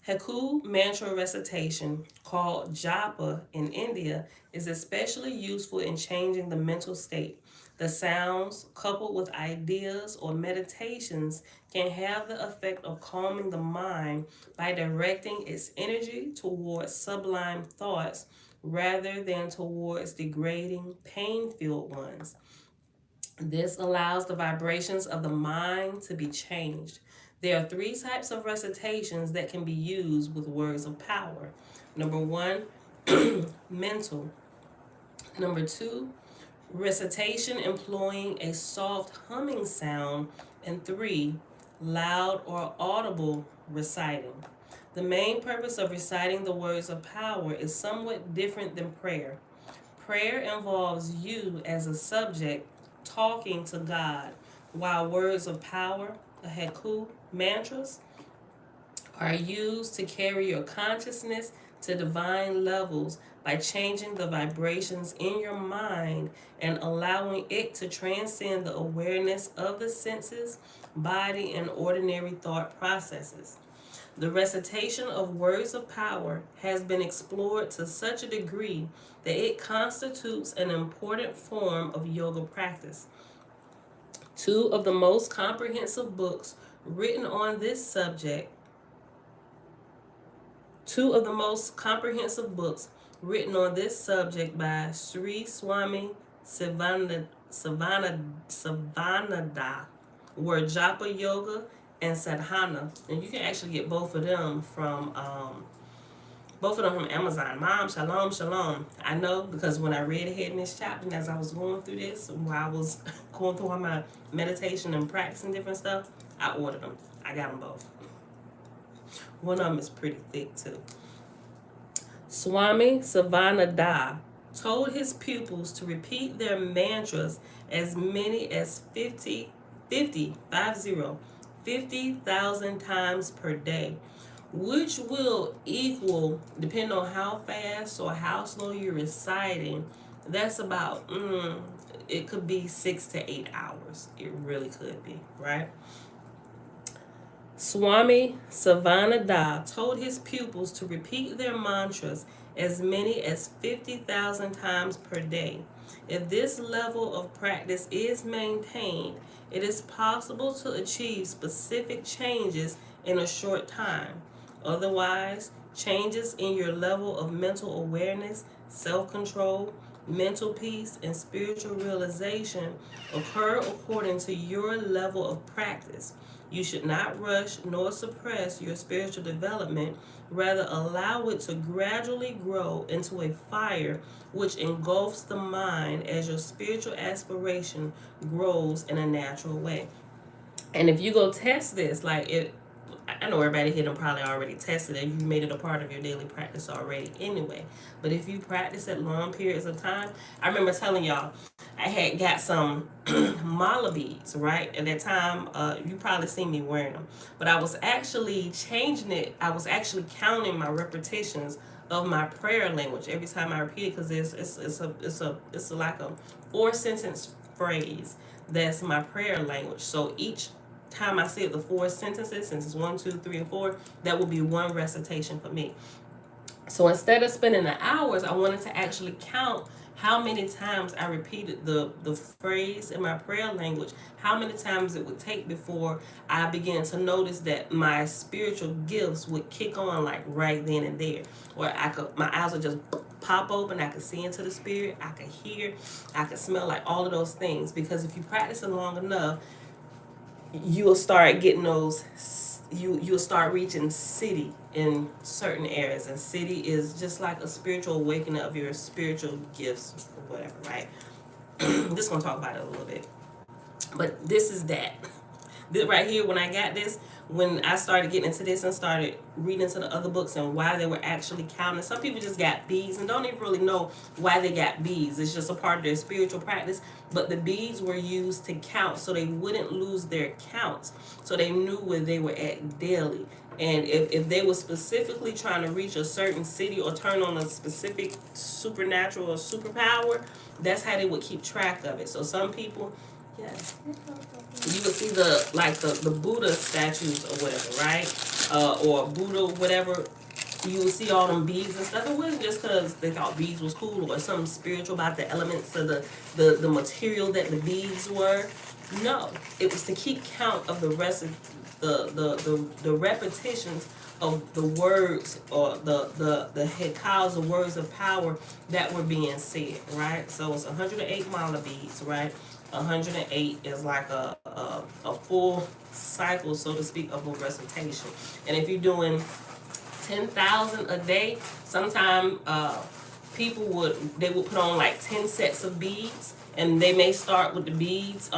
Heku mantra recitation, called japa in India, is especially useful in changing the mental state. The sounds, coupled with ideas or meditations, can have the effect of calming the mind by directing its energy towards sublime thoughts rather than towards degrading, pain-filled ones. This allows the vibrations of the mind to be changed. There are 3 types of recitations that can be used with words of power. Number 1, mental. Number 2, recitation employing a soft humming sound. And 3, loud or audible reciting. The main purpose of reciting the words of power is somewhat different than prayer. Prayer involves you as a subject talking to God, while words of power, the heku mantras, are used to carry your consciousness to divine levels by changing the vibrations in your mind and allowing it to transcend the awareness of the senses, body, and ordinary thought processes. The recitation of words of power has been explored to such a degree that it constitutes an important form of yoga practice. Two of the most comprehensive books written on this subject by Sri Swami Sivananda were Japa Yoga and Sadhana, and you can actually get both of them from Amazon. Mom, shalom, shalom. I know because when I read ahead in this chapter, and as I was going through this, while I was going through all my meditation and practicing different stuff, I ordered them. I got them both. One of them is pretty thick too. Swami Sivananda told his pupils to repeat their mantras as many as 50,000 times per day, which will equal, depending on how fast or how slow you're reciting, that's about, it could be 6 to 8 hours. It really could be, right? Swami Sivananda told his pupils to repeat their mantras as many as 50,000 times per day. If this level of practice is maintained, it is possible to achieve specific changes in a short time. Otherwise, changes in your level of mental awareness, self-control, mental peace, and spiritual realization occur according to your level of practice. You should not rush nor suppress your spiritual development, rather allow it to gradually grow into a fire which engulfs the mind as your spiritual aspiration grows in a natural way. And if you go test this, I know everybody here done probably already tested it. You made it a part of your daily practice already anyway. But if you practice at long periods of time, I remember telling y'all, I had got some mala beads, right? At that time, you probably seen me wearing them. But I was actually changing it. I was actually counting my repetitions of my prayer language every time I repeat it, because it's like a 4-sentence phrase that's my prayer language. So each time I say the 4 sentences, since it's 1, 2, 3, and 4, that will be one recitation for me. So instead of spending the hours, I wanted to actually count how many times I repeated the phrase in my prayer language, how many times it would take before I began to notice that my spiritual gifts would kick on like right then and there. Or my eyes would just pop open, I could see into the spirit, I could hear, I could smell, like all of those things. Because if you practice it long enough, you'll start getting those, you'll start reaching siddhi in certain areas. And siddhi is just like a spiritual awakening of your spiritual gifts or whatever, right? Just gonna talk about it a little bit. But this is that. This right here, when I got this, when I started getting into this and started reading into the other books and why they were actually counting. Some people just got beads and don't even really know why they got beads. It's just a part of their spiritual practice. But the beads were used to count so they wouldn't lose their counts. So they knew where they were at daily. And if they were specifically trying to reach a certain city or turn on a specific supernatural or superpower, that's how they would keep track of it. So some people, yes, you would see the Buddha statues or whatever, right? Or Buddha, whatever. You would see all them beads and stuff. It wasn't just because they thought beads was cool or something spiritual about the elements of the material that the beads were. No, it was to keep count of the rest of the repetitions of the words or the hekaus, the words of power that were being said, right? So it's 108 mala beads, right? 108 is like a full cycle, so to speak, of a recitation. And if you're doing 10,000 a day, sometimes people would put on like 10 sets of beads, and they may start with the beads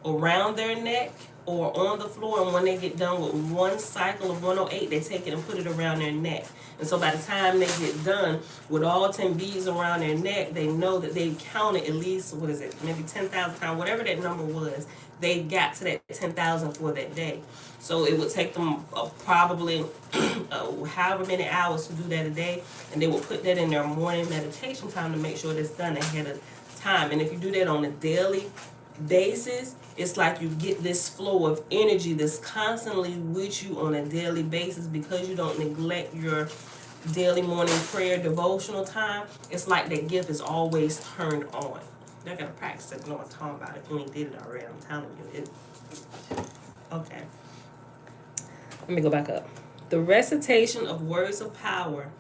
around their neck or on the floor, and when they get done with one cycle of 108, they take it and put it around their neck. And so by the time they get done with all 10 beads around their neck, they know that they've counted at least, maybe 10,000 times, whatever that number was, they got to that 10,000 for that day. So it would take them probably however many hours to do that a day, and they will put that in their morning meditation time to make sure that's done ahead of time. And if you do that on a daily basis, it's like you get this flow of energy that's constantly with you on a daily basis because you don't neglect your daily morning prayer devotional time. It's like that gift is always turned on. They're gonna practice it. You know what I'm talking about. If you ain't did it already, I'm telling you. Okay. Let me go back up. The recitation of words of power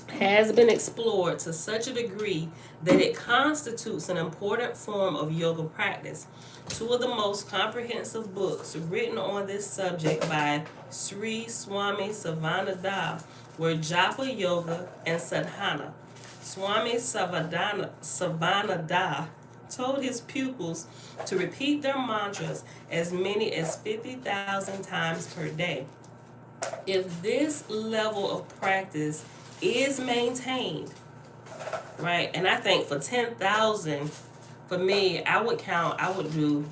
has been explored to such a degree that it constitutes an important form of yoga practice. Two of the most comprehensive books written on this subject by Sri Swami Savananda were Japa Yoga and Sadhana. Swami Savananda told his pupils to repeat their mantras as many as 50,000 times per day. If this level of practice is maintained, right, and I think for 10,000, for me, I would do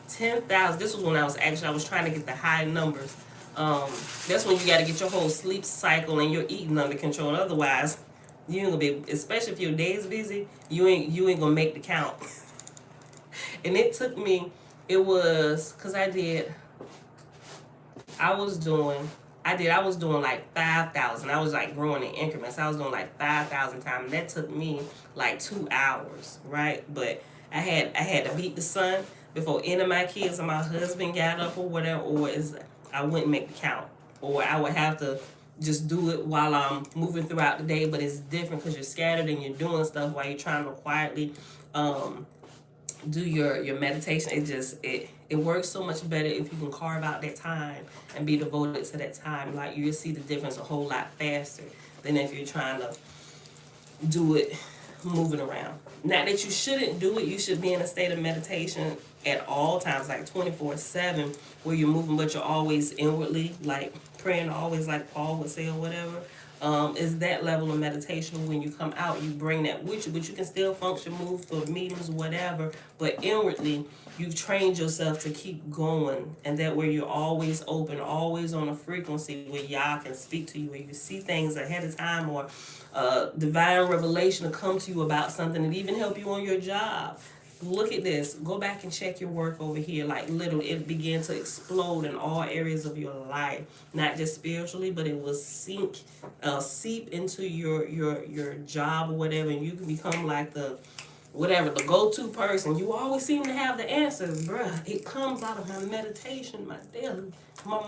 10,000. This was when I was trying to get the high numbers. That's when you got to get your whole sleep cycle and your eating under control. Otherwise, you ain't gonna be, especially if your day is busy, you ain't gonna make the count. And it took me, cause I was doing like 5,000. I was like growing in increments. I was doing like 5,000 times, and that took me like 2 hours, right? But I had to beat the sun before any of my kids or my husband got up or whatever, I wouldn't make the count, or I would have to just do it while I'm moving throughout the day. But it's different because you're scattered and you're doing stuff while you're trying to quietly do your meditation. It works so much better if you can carve out that time and be devoted to that time. Like, you'll see the difference a whole lot faster than if you're trying to do it moving around. Not that you shouldn't do it. You should be in a state of meditation at all times, like 24/7, where you're moving, but you're always inwardly, like praying, always, like Paul would say or whatever. Is that level of meditation. When you come out, you bring that with you, but you can still function, move for meetings, whatever. But inwardly, you've trained yourself to keep going, and that way you're always open, always on a frequency where Yah can speak to you, where you see things ahead of time, or divine revelation will come to you about something and even help you on your job. Look at this. Go back and check your work over here. Like, literally, it began to explode in all areas of your life, not just spiritually, but it will seep into your job or whatever, and you can become like the go-to person. You always seem to have the answers, bruh. It comes out of my meditation, my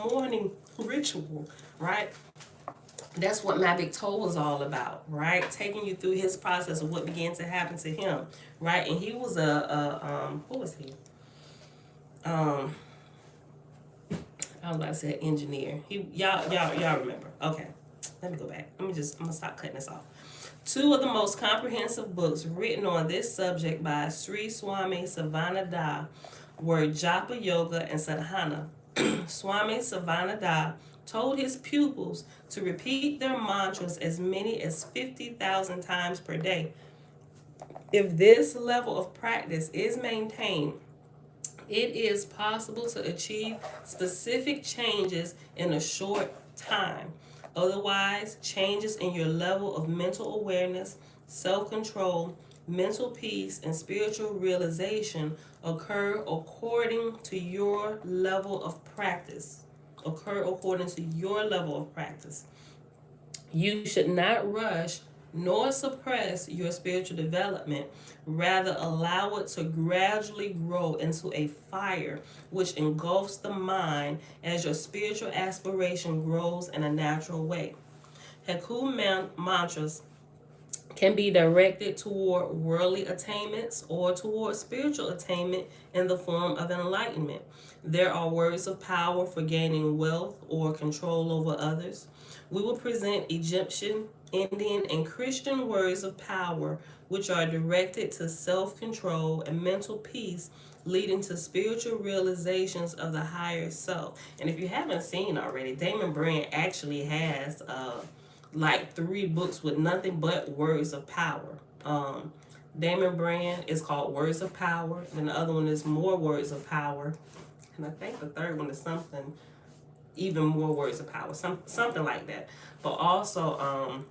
morning ritual, right? That's what my big toe was all about, right? Taking you through his process of what began to happen to him, right? And he was what was he? I was about to say engineer. Y'all remember? Okay, let me go back. I'm gonna stop cutting this off. Two of the most comprehensive books written on this subject by Sri Swami Savananda were Japa Yoga and Sadhana. Swami Savananda told his pupils to repeat their mantras as many as 50,000 times per day. If this level of practice is maintained, it is possible to achieve specific changes in a short time. Otherwise, changes in your level of mental awareness, self-control, mental peace, and spiritual realization occur according to your level of practice. You should not rush nor suppress your spiritual development. Rather, allow it to gradually grow into a fire which engulfs the mind as your spiritual aspiration grows in a natural way. Haiku mantras can be directed toward worldly attainments or toward spiritual attainment in the form of enlightenment. There are words of power for gaining wealth or control over others. We will present Egyptian, Indian, and Christian words of power which are directed to self-control and mental peace, leading to spiritual realizations of the higher self. And if you haven't seen already, Damon Brand actually has like 3 books with nothing but words of power. Damon Brand is called Words of Power. And the other one is More Words of Power. And I think the third one is something, even more words of power, something like that. But also,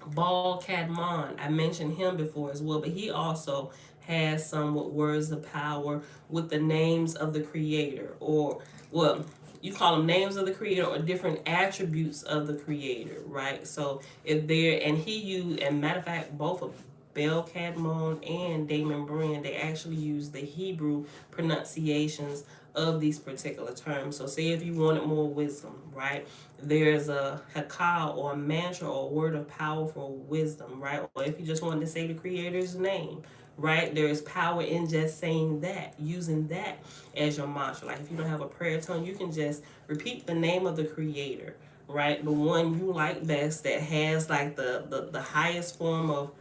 Ball Cadmon, I mentioned him before as well, but he also has some with words of power with the names of the creator, or, well, you call them names of the creator or different attributes of the creator, right? So if they're, and he used, and matter of fact, both of Bell Cadmon and Damon Brand, they actually use the Hebrew pronunciations of these particular terms. So say if you wanted more wisdom, right? There's a hekau or a mantra or a word of powerful wisdom, right? Or if you just wanted to say the creator's name, right? There is power in just saying that, using that as your mantra. Like if you don't have a prayer tone, you can just repeat the name of the creator, right? The one you like best that has like the highest form of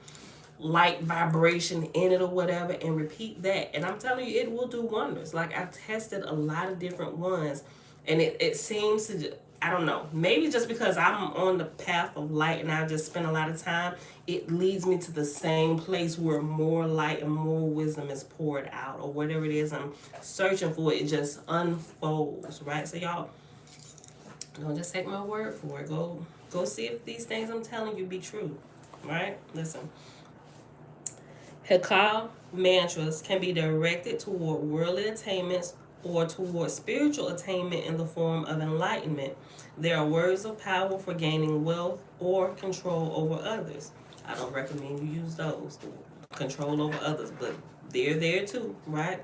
light vibration in it or whatever, and repeat that. And I'm telling you, it will do wonders. Like I've tested a lot of different ones, and it seems to, I don't know, maybe just because I'm on the path of light and I just spend a lot of time, it leads me to the same place where more light and more wisdom is poured out, or whatever it is I'm searching for, it just unfolds, right? So y'all don't just take my word for it. Go see if these things I'm telling you be true, right? Listen. Hekau mantras can be directed toward worldly attainments or toward spiritual attainment in the form of enlightenment. They are words of power for gaining wealth or control over others. I don't recommend you use those, control over others, but they're there too, right?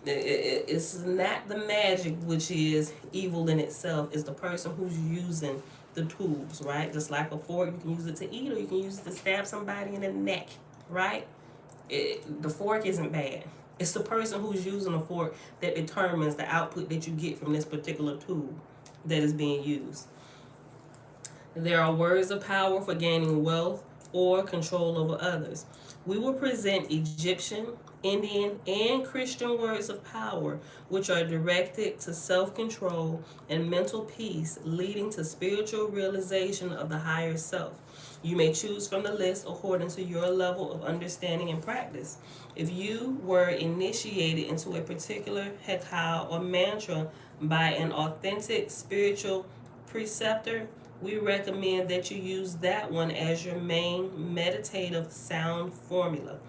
It's not the magic which is evil in itself. It's the person who's using the tools, right? Just like a fork, you can use it to eat or you can use it to stab somebody in the neck, right? The fork isn't bad. It's the person who's using a fork that determines the output that you get from this particular tool that is being used. There are words of power for gaining wealth or control over others. We will present Egyptian, Indian, and Christian words of power, which are directed to self-control and mental peace, leading to spiritual realization of the higher self. You may choose from the list according to your level of understanding and practice. If you were initiated into a particular hekau or mantra by an authentic spiritual preceptor, we recommend that you use that one as your main meditative sound formula.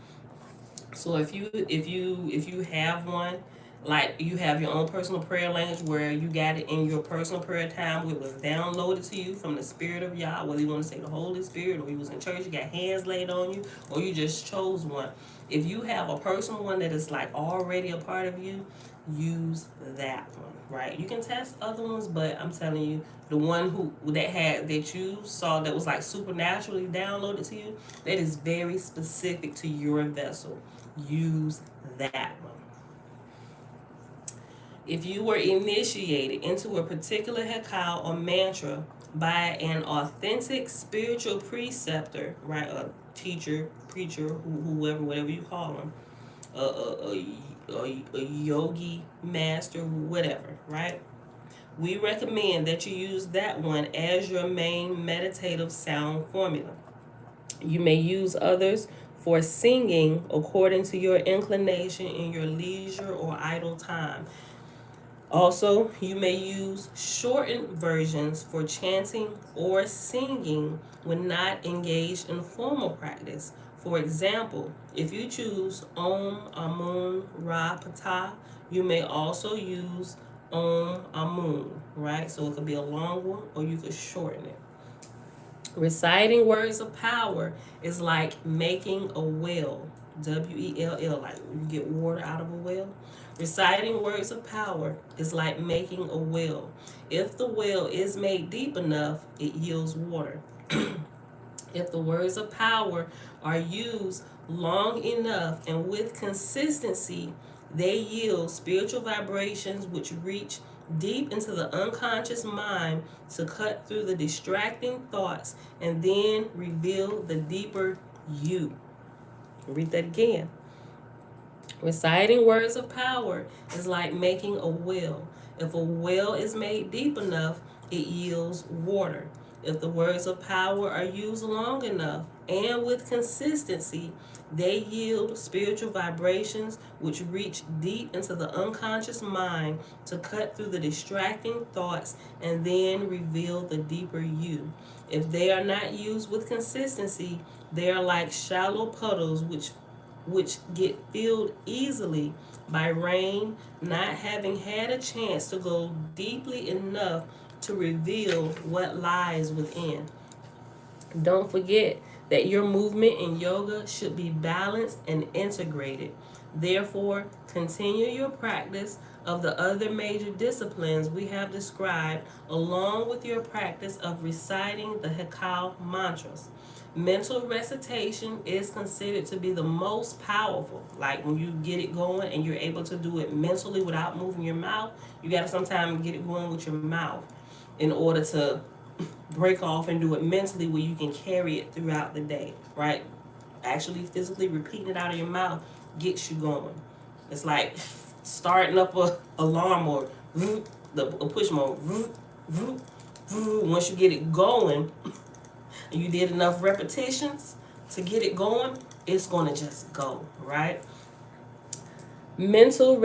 So if you have one, like you have your own personal prayer language where you got it in your personal prayer time, where it was downloaded to you from the Spirit of Yah, whether you want to say the Holy Spirit, or you was in church, you got hands laid on you, or you just chose one. If you have a personal one that is like already a part of you, use that one, right? You can test other ones, but I'm telling you, the one that you saw that was like supernaturally downloaded to you, that is very specific to your vessel. Use that one. If you were initiated into a particular hekau or mantra by an authentic spiritual preceptor, right, a teacher, preacher, whoever, whatever you call them, a yogi master, whatever, right? We recommend that you use that one as your main meditative sound formula. You may use others for singing according to your inclination in your leisure or idle time. Also, you may use shortened versions for chanting or singing when not engaged in formal practice. For example, if you choose Om Amun Ra Pata, you may also use Om Amun, right? So it could be a long one or you could shorten it. Reciting words of power is like making a well, W-E-L-L, like you get water out of a well. Reciting words of power is like making a well. If the well is made deep enough, it yields water. If the words of power are used long enough and with consistency, they yield spiritual vibrations which reach deep into the unconscious mind to cut through the distracting thoughts and then reveal the deeper you. Read that again. Reciting words of power is like making a well. If a well is made deep enough, it yields water. If the words of power are used long enough and with consistency, they yield spiritual vibrations which reach deep into the unconscious mind to cut through the distracting thoughts and then reveal the deeper you. If they are not used with consistency, they are like shallow puddles which get filled easily by rain, not having had a chance to go deeply enough to reveal what lies within. Don't forget that your movement in yoga should be balanced and integrated. Therefore, continue your practice of the other major disciplines we have described, along with your practice of reciting the Hekau mantras. Mental recitation is considered to be the most powerful. Like when you get it going and you're able to do it mentally without moving your mouth, you got to sometimes get it going with your mouth in order to break off and do it mentally where you can carry it throughout the day, right? Actually, physically repeating it out of your mouth gets you going. It's like starting up a alarm or a push mode. Once you get it going and you did enough repetitions to get it going, it's going to just go, right? Mental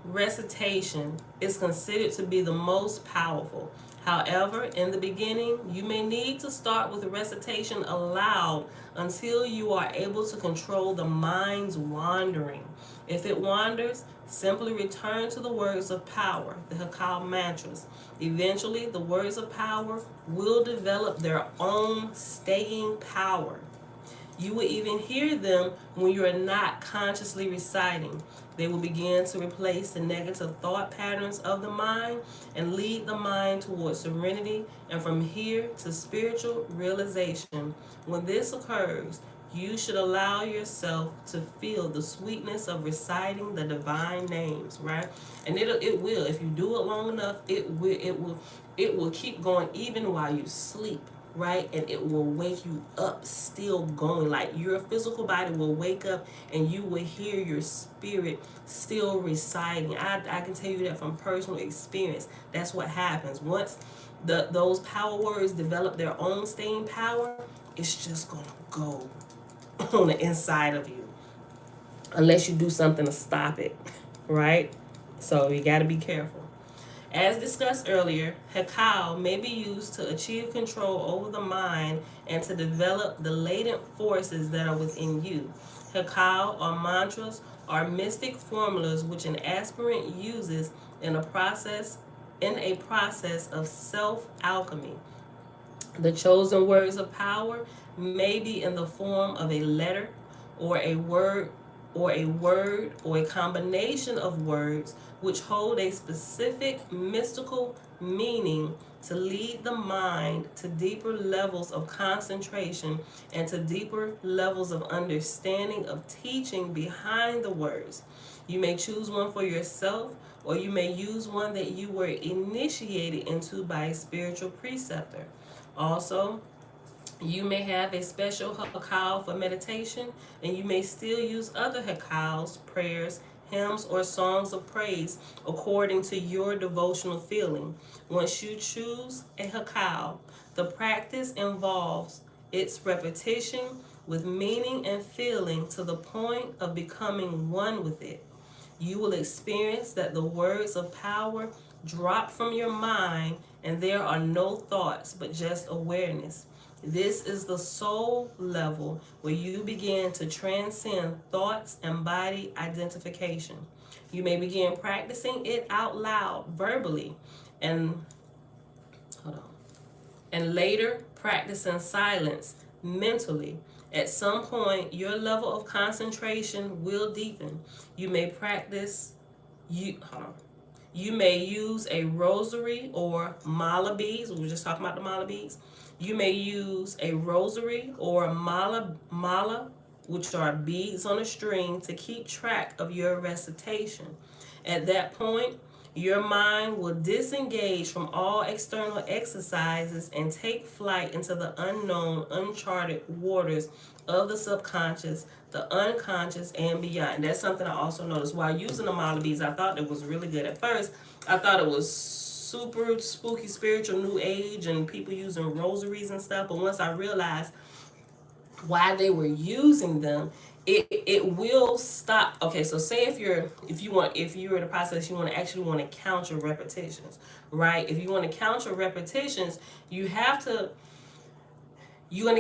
recitation is considered to be the most powerful. However, in the beginning, you may need to start with recitation aloud until you are able to control the mind's wandering. If it wanders, simply return to the words of power, the Hekau mantras. Eventually, the words of power will develop their own staying power. You will even hear them when you are not consciously reciting. They will begin to replace the negative thought patterns of the mind and lead the mind towards serenity and from here to spiritual realization. When this occurs, you should allow yourself to feel the sweetness of reciting the divine names, right? And it will, if you do it long enough, it will keep going even while you sleep, right? And it will wake you up still going. Like your physical body will wake up and you will hear your spirit still reciting. I can tell you that from personal experience. That's what happens. Once those power words develop their own staying power, it's just going to go on the inside of you. Unless you do something to stop it, right? So you got to be careful. As discussed earlier, Hekau may be used to achieve control over the mind and to develop the latent forces that are within you. Hekau or mantras are mystic formulas which an aspirant uses in a process of self-alchemy. The chosen words of power may be in the form of a letter or a word or a combination of words which hold a specific mystical meaning to lead the mind to deeper levels of concentration and to deeper levels of understanding of teaching behind the words. You may choose one for yourself, or you may use one that you were initiated into by a spiritual preceptor. Also, you may have a special Hekau for meditation, and you may still use other Hekaus, prayers, hymns, or songs of praise according to your devotional feeling. Once you choose a Hekau, the practice involves its repetition with meaning and feeling to the point of becoming one with it. You will experience that the words of power drop from your mind and there are no thoughts but just awareness. This is the soul level where you begin to transcend thoughts and body identification. You may begin practicing it out loud verbally and later practice in silence mentally. At some point, your level of concentration will deepen. You may you may use a rosary or mala beads. We were just talking about the mala beads. You may use a rosary or mala, which are beads on a string, to keep track of your recitation. At that point, your mind will disengage from all external exercises and take flight into the unknown, uncharted waters of the subconscious, the unconscious, and beyond. That's something I also noticed while using the mala beads. I thought it was really good. At first, I thought it was super spooky spiritual new age and people using rosaries and stuff. But once I realized why they were using them, it will stop. Okay, so say if you're in the process, you want to count your repetitions, right? If you want to count your repetitions, you're gonna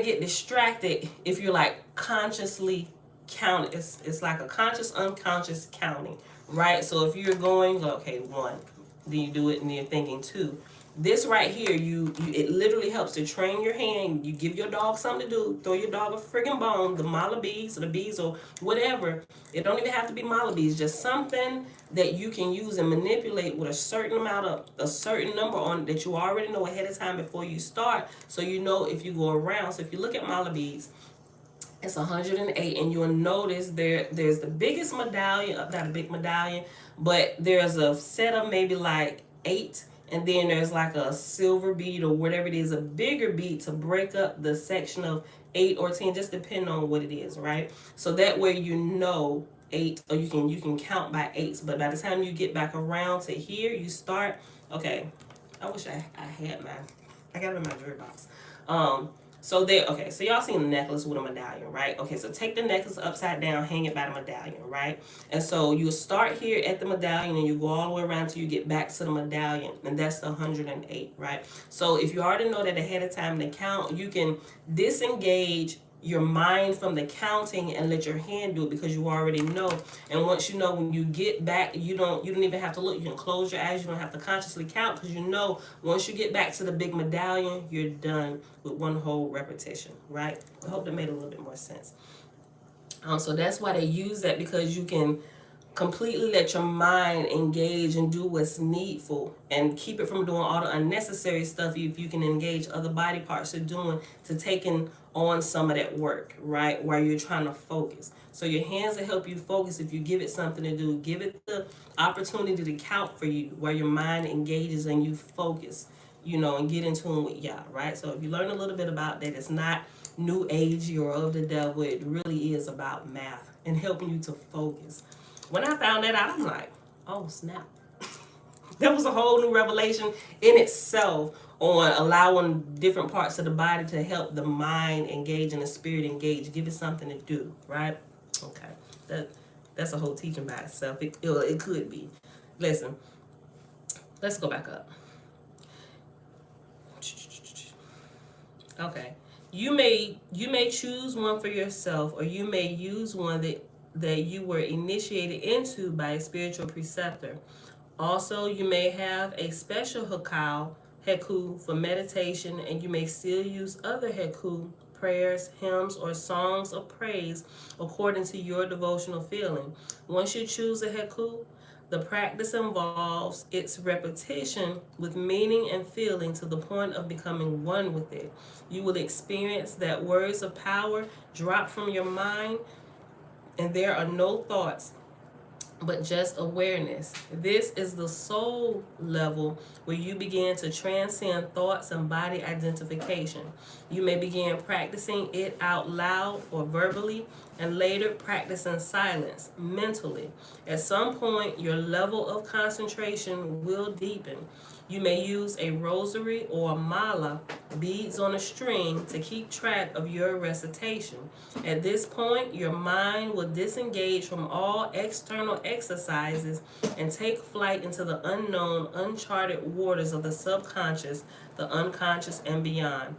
get distracted if you're like consciously count. It's like a conscious unconscious counting, right? So if you're going, okay, 1, then you do it and you're thinking 2. This right here, it literally helps to train your hand. You give your dog something to do, throw your dog a friggin' bone, the mala beads or the beads or whatever. It don't even have to be mala beads, just something that you can use and manipulate with a certain number on that you already know ahead of time before you start, so you know if you go around. So if you look at mala beads, it's 108, and you'll notice there's the biggest medallion, not a big medallion, but there's a set of maybe like 8, and then there's like a silver bead or whatever it is, a bigger bead to break up the section of 8 or 10, just depending on what it is, right? So that way you know 8, or you can count by 8s, but by the time you get back around to here, you start. Okay, I wish I had I got it in my jewelry box. So there, okay, so y'all seen a necklace with a medallion, right? Okay, so take the necklace upside down, hang it by the medallion, right? And so you start here at the medallion and you go all the way around till you get back to the medallion, and that's the 108, right? So if you already know that ahead of time to count, you can disengage your mind from the counting and let your hand do it, because you already know. And once you know, when you get back, you don't even have to look. You can close your eyes. You don't have to consciously count, because you know once you get back to the big medallion, you're done with one whole repetition, right? I hope that made a little bit more sense. So that's why they use that, because you can completely let your mind engage and do what's needful and keep it from doing all the unnecessary stuff. If you can engage other body parts to taking on some of that work, right, while you're trying to focus. So your hands will help you focus. If you give it something to do, give it the opportunity to count for you, where your mind engages and you focus, and get in tune with Yah, right? So if you learn a little bit about that, it's not new agey or of the devil. It really is about math and helping you to focus. When I found that out, I'm like, oh snap. That was a whole new revelation in itself on allowing different parts of the body to help the mind engage and the spirit engage. Give it something to do, right? Okay. That's a whole teaching by itself. It could be. Listen, let's go back up. Okay. You may choose one for yourself, or you may use one that you were initiated into by a spiritual preceptor. Also, you may have a special heku for meditation, and you may still use other heku, prayers, hymns, or songs of praise according to your devotional feeling. Once you choose a heku, the practice involves its repetition with meaning and feeling to the point of becoming one with it. You will experience that words of power drop from your mind, and there are no thoughts, but just awareness. This is the soul level where you begin to transcend thoughts and body identification. You may begin practicing it out loud or verbally, and later practice in silence, mentally. At some point, your level of concentration will deepen. You may use a rosary or a mala, beads on a string, to keep track of your recitation. At this point, your mind will disengage from all external exercises and take flight into the unknown, uncharted waters of the subconscious, the unconscious, and beyond.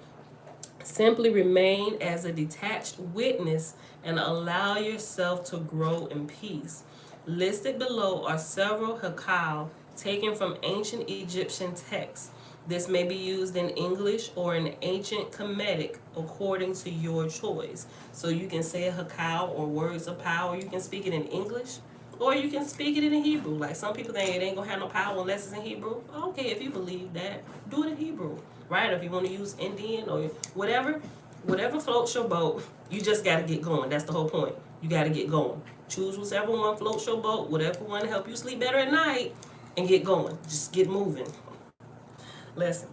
Simply remain as a detached witness and allow yourself to grow in peace. Listed below are several hekau taken from ancient Egyptian texts. This may be used in English or in ancient Kemetic according to your choice. So you can say a hekau or words of power. You can speak it in English, or you can speak it in Hebrew. Like some people think it ain't gonna have no power unless it's in Hebrew. Okay, if you believe that, do it in Hebrew, right? If you want to use Indian or whatever floats your boat, you just got to get going. That's the whole point. You got to get going. Choose whichever one floats your boat, whatever one to help you sleep better at night, and get going. Just get moving. Listen.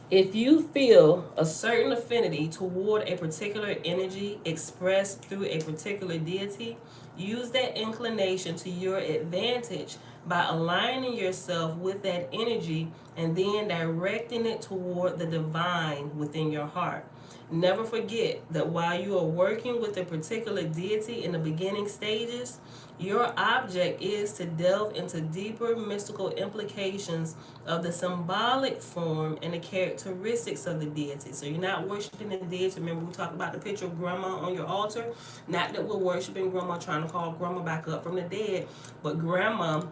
If you feel a certain affinity toward a particular energy expressed through a particular deity, use that inclination to your advantage by aligning yourself with that energy and then directing it toward the divine within your heart. Never forget that while you are working with a particular deity in the beginning stages, your object is to delve into deeper mystical implications of the symbolic form and the characteristics of the deity. So you're not worshiping the deity. Remember, we talked about the picture of grandma on your altar. Not that we're worshiping grandma, trying to call grandma back up from the dead, but grandma,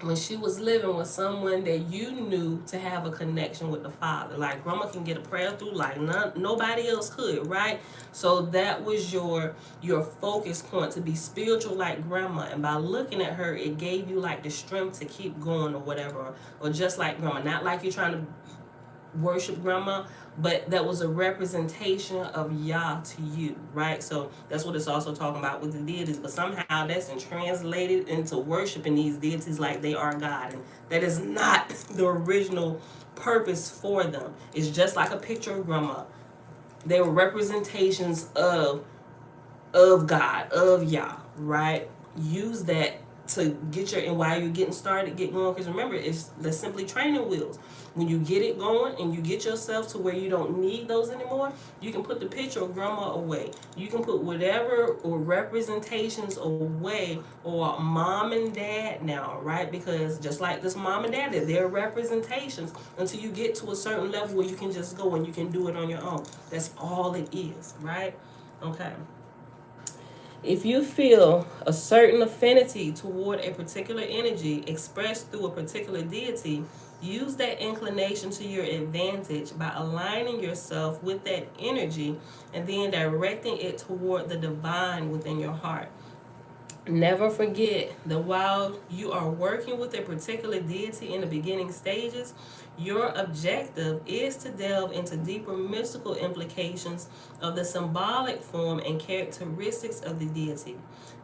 when she was living, with someone that you knew to have a connection with the Father. Like grandma can get a prayer through like nobody else could, right? So that was your focus point, to be spiritual like grandma. And by looking at her, it gave you like the strength to keep going or whatever. Or just like grandma. Not like you're trying to worship grandma, but that was a representation of Yah to you, right? So that's what it's also talking about with the deities. But somehow that's translated into worshiping these deities like they are God, and that is not the original purpose for them. It's just like a picture of grandma. They were representations of God, of Yah, right? Use that to get your, and while you're getting started, get going, because remember, they're simply training wheels. When you get it going and you get yourself to where you don't need those anymore, you can put the picture of grandma away. You can put whatever or representations away, or mom and dad now, right? Because just like this mom and dad, they're representations until you get to a certain level where you can just go and you can do it on your own. That's all it is, right? Okay. If you feel a certain affinity toward a particular energy expressed through a particular deity, use that inclination to your advantage by aligning yourself with that energy and then directing it toward the divine within your heart. Never forget that while you are working with a particular deity in the beginning stages, your objective is to delve into deeper mystical implications of the symbolic form and characteristics of the deity.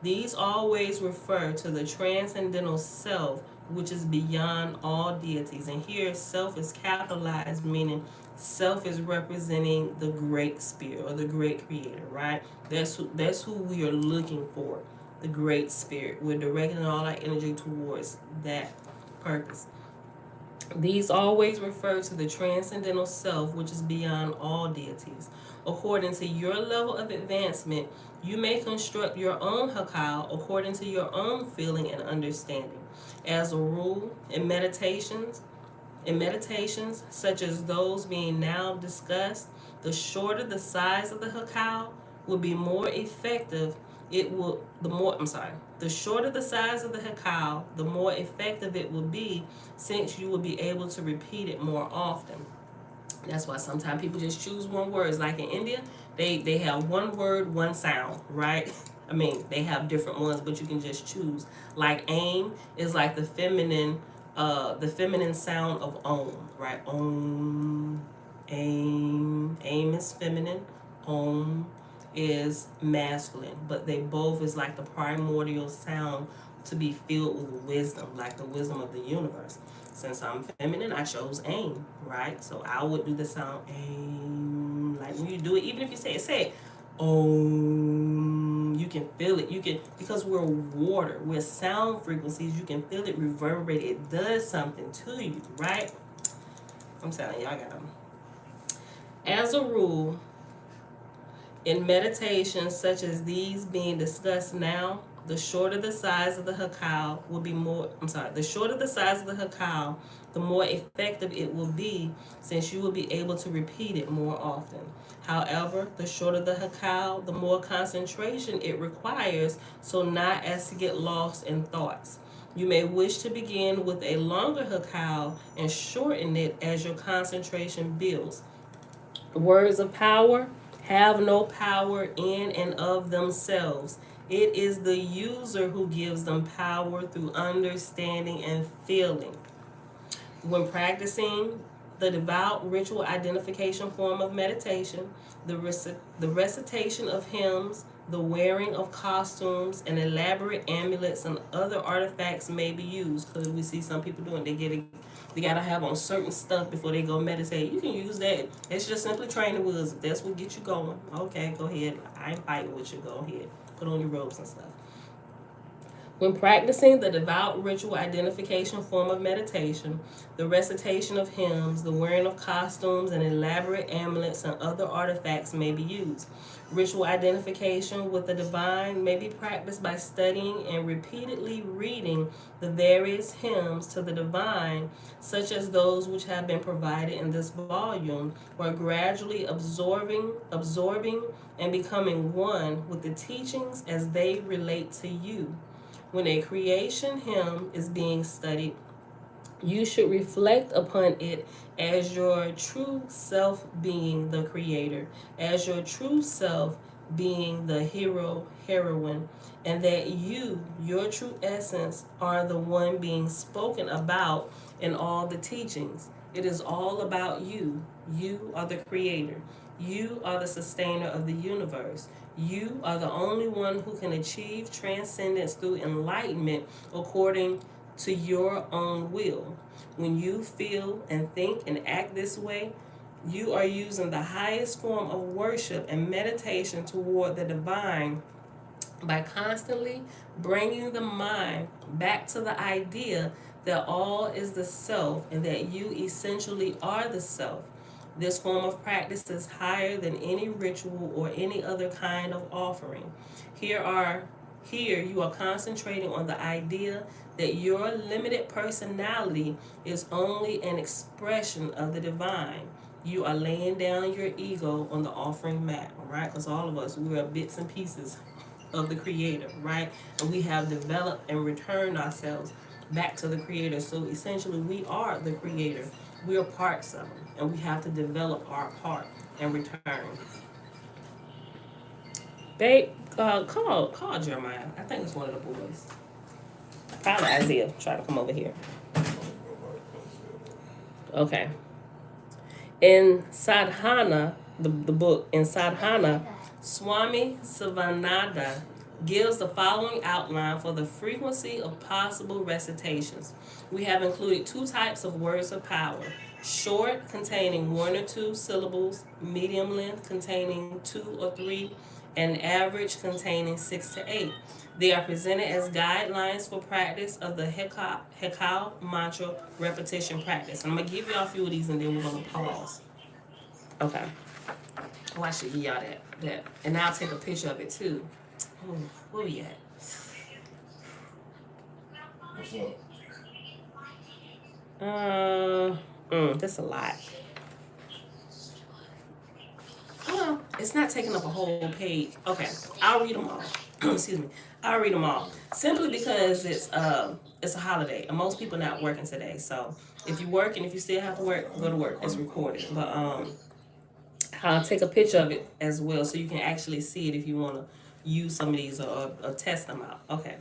These always refer to the transcendental self, which is beyond all deities. And here, self is capitalized, meaning self is representing the great spirit or the great creator, right? That's who we are looking for. The great spirit. We're directing all our energy towards that purpose. These always refer to the transcendental self, which is beyond all deities. According to your level of advancement, you may construct your own Hekau according to your own feeling and understanding. As a rule, in meditations such as those being now discussed, the shorter the size of the Hekau will be more effective. The shorter the size of the Hekau, the more effective it will be, since you will be able to repeat it more often. That's why sometimes people just choose one word. It's like in India, they have one word, one sound, right? I mean, they have different ones, but you can just choose. Like aim is like the feminine sound of om, right? Om, aim is feminine, om is masculine, but they both is like the primordial sound to be filled with wisdom, like the wisdom of the universe. Since I'm feminine, I chose aim, right? So I would do the sound aim, like when you do it, even if you say it, om, you can feel it. You can, because we're water, we're sound frequencies, you can feel it reverberate. It does something to you, right? I'm telling you, I got them. As a rule, in meditations such as these being discussed now, the shorter the size of the Hekau the more effective it will be, since you will be able to repeat it more often. However, the shorter the Hekau, the more concentration it requires, so not as to get lost in thoughts. You may wish to begin with a longer Hekau and shorten it as your concentration builds. Words of power have no power in and of themselves. It is the user who gives them power through understanding and feeling. When practicing the devout ritual identification form of meditation, the recitation of hymns, the wearing of costumes, and elaborate amulets and other artifacts may be used. Because we see some people doing, they gotta have on certain stuff before they go meditate. You can use that. It's just simply training wheels. If that's what gets you going, okay, go ahead. I ain't fighting with you. Go ahead. Put on your robes and stuff. When practicing the devout ritual identification form of meditation, the recitation of hymns, the wearing of costumes, and elaborate amulets and other artifacts may be used. Ritual identification with the divine may be practiced by studying and repeatedly reading the various hymns to the divine, such as those which have been provided in this volume, or gradually absorbing and becoming one with the teachings as they relate to you. When a creation hymn is being studied, you should reflect upon it as your true self being the creator, as your true self being the hero, heroine, and that you, your true essence, are the one being spoken about in all the teachings. It is all about you. You are the creator. You are the sustainer of the universe. You are the only one who can achieve transcendence through enlightenment according to your own will. When you feel and think and act this way, you are using the highest form of worship and meditation toward the divine by constantly bringing the mind back to the idea that all is the self and that you essentially are the self. This form of practice is higher than any ritual or any other kind of offering. Here you are concentrating on the idea that your limited personality is only an expression of the divine. You are laying down your ego on the offering mat, right? Because all of us, we are bits and pieces of the creator, right? And we have developed and returned ourselves back to the creator. So essentially we are the creator. We are parts of him, and we have to develop our part and return. Babe, call Jeremiah. I think it's one of the boys. Probably Isaiah. Try to come over here. Okay. In Sadhana, the book, in Sadhana, Swami Sivananda gives the following outline for the frequency of possible recitations. We have included two types of words of power: short, containing 1 or 2 syllables; medium length, containing 2 or 3; and average, containing 6 to 8. They are presented as guidelines for practice of the Hekau mantra repetition practice. I'm going to give y'all a few of these and then we're going to pause. Okay. Oh, I should give y'all that. And I'll take a picture of it too. Oh, where we at? What's up? That's a lot. Well, it's not taking up a whole page. Okay, I'll read them all. Excuse me. I'll read them all. Simply because it's a holiday and most people not working today. So if you work and if you still have to work, go to work. It's recorded. But I'll take a picture of it as well so you can actually see it if you want to use some of these or test them out. Okay.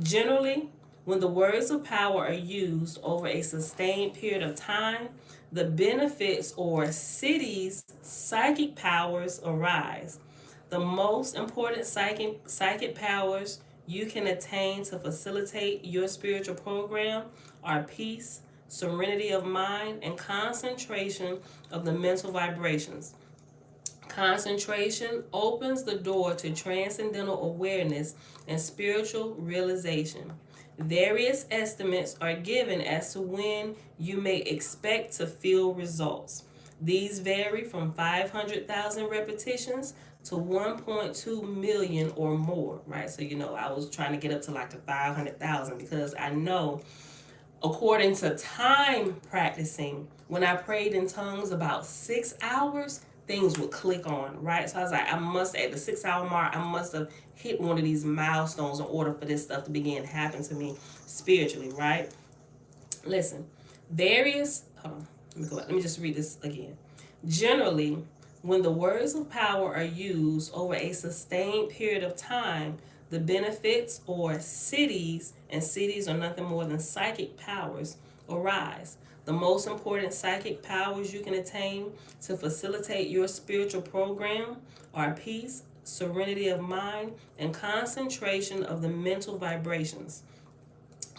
Generally, when the words of power are used over a sustained period of time, the benefits or Siddhis, psychic powers, arise. The most important psychic powers you can attain to facilitate your spiritual program are peace, serenity of mind, and concentration of the mental vibrations. Concentration opens the door to transcendental awareness and spiritual realization. Various estimates are given as to when you may expect to feel results. These vary from 500,000 repetitions to 1.2 million or more, right? So, I was trying to get up to like the 500,000 because I know, according to time practicing, when I prayed in tongues about 6 hours, things would click on, right? So I was like, at the 6 hour mark, I must have hit one of these milestones in order for this stuff to begin to happen to me spiritually, right? Listen, let me just read this again. Generally, when the words of power are used over a sustained period of time, the benefits or Siddhis, and Siddhis are nothing more than psychic powers, arise. The most important psychic powers you can attain to facilitate your spiritual program are peace, serenity of mind, and concentration of the mental vibrations.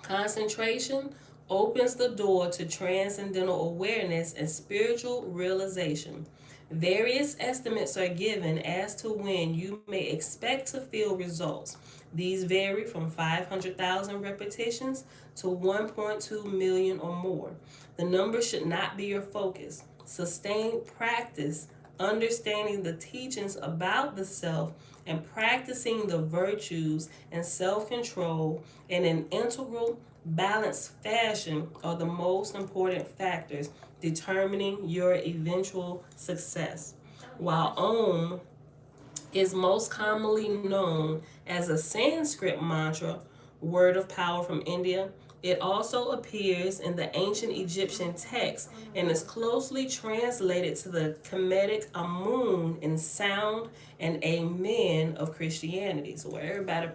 Concentration opens the door to transcendental awareness and spiritual realization. Various estimates are given as to when you may expect to feel results. These vary from 500,000 repetitions to 1.2 million or more. The number should not be your focus. Sustained practice, understanding the teachings about the self, and practicing the virtues and self control in an integral, balanced fashion are the most important factors determining your eventual success. While Om is most commonly known as a Sanskrit mantra, word of power from India, it also appears in the ancient Egyptian text and is closely translated to the Kemetic Amun in sound and Amen of Christianity. So where everybody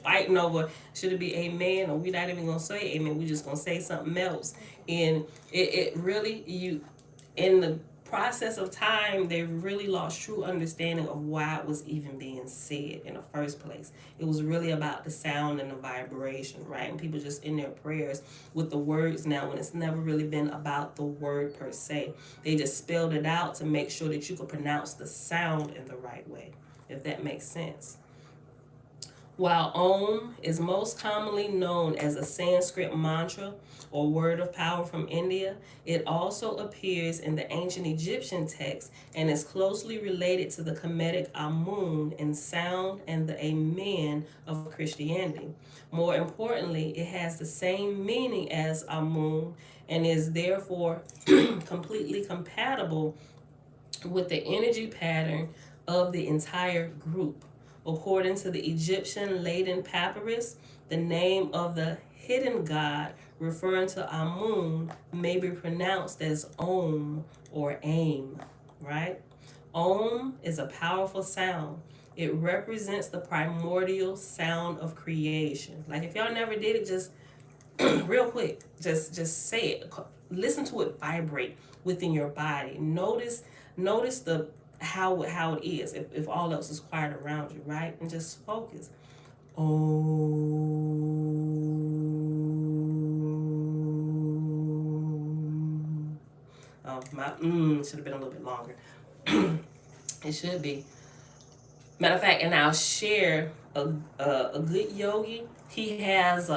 fighting over should it be amen, or we're not even gonna say amen, we're just gonna say something else. And it really, you, in the process of time, they really lost true understanding of why it was even being said in the first place. It was really about the sound and the vibration, right? And people just in their prayers with the words now, when it's never really been about the word per se. They just spelled it out to make sure that you could pronounce the sound in the right way, if that makes sense. While Om is most commonly known as a Sanskrit mantra or word of power from India, it also appears in the ancient Egyptian text and is closely related to the Kemetic Amun in sound and the Amen of Christianity. More importantly, it has the same meaning as Amun and is therefore completely compatible with the energy pattern of the entire group. According to the Egyptian Laden Papyrus, the name of the hidden god referring to Amun may be pronounced as Om or Aim, right? Om is a powerful sound. It represents the primordial sound of creation. Like if y'all never did it, just real quick, just say it. Listen to it vibrate within your body. Notice the how it is if all else is quiet around you, right? And just focus. Oh, my should have been a little bit longer. It should be. Matter of fact, and I'll share a good yogi. He has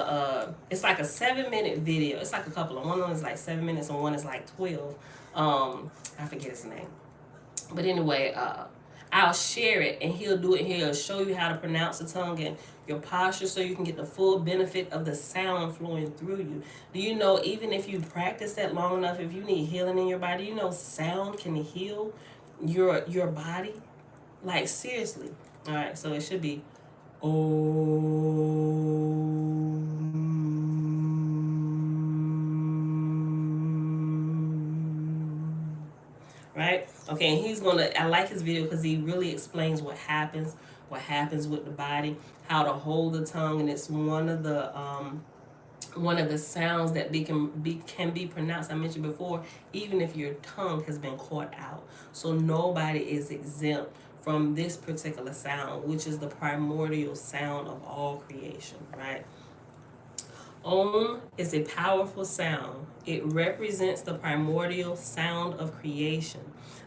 it's like a 7-minute video. It's like a couple of one is like 7 minutes and one is like 12. I forget his name. But anyway, I'll share it and he'll do it. He'll show you how to pronounce the tongue and your posture so you can get the full benefit of the sound flowing through you. Do you know, even if you practice that long enough, if you need healing in your body, you know sound can heal your body? Like seriously. All right, so it should be right? Okay, and he's gonna. I like his video because he really explains what happens with the body, how to hold the tongue, and it's one of the sounds that can be pronounced. I mentioned before, even if your tongue has been caught out, so nobody is exempt from this particular sound, which is the primordial sound of all creation, right? Om is a powerful sound. It represents the primordial sound of creation.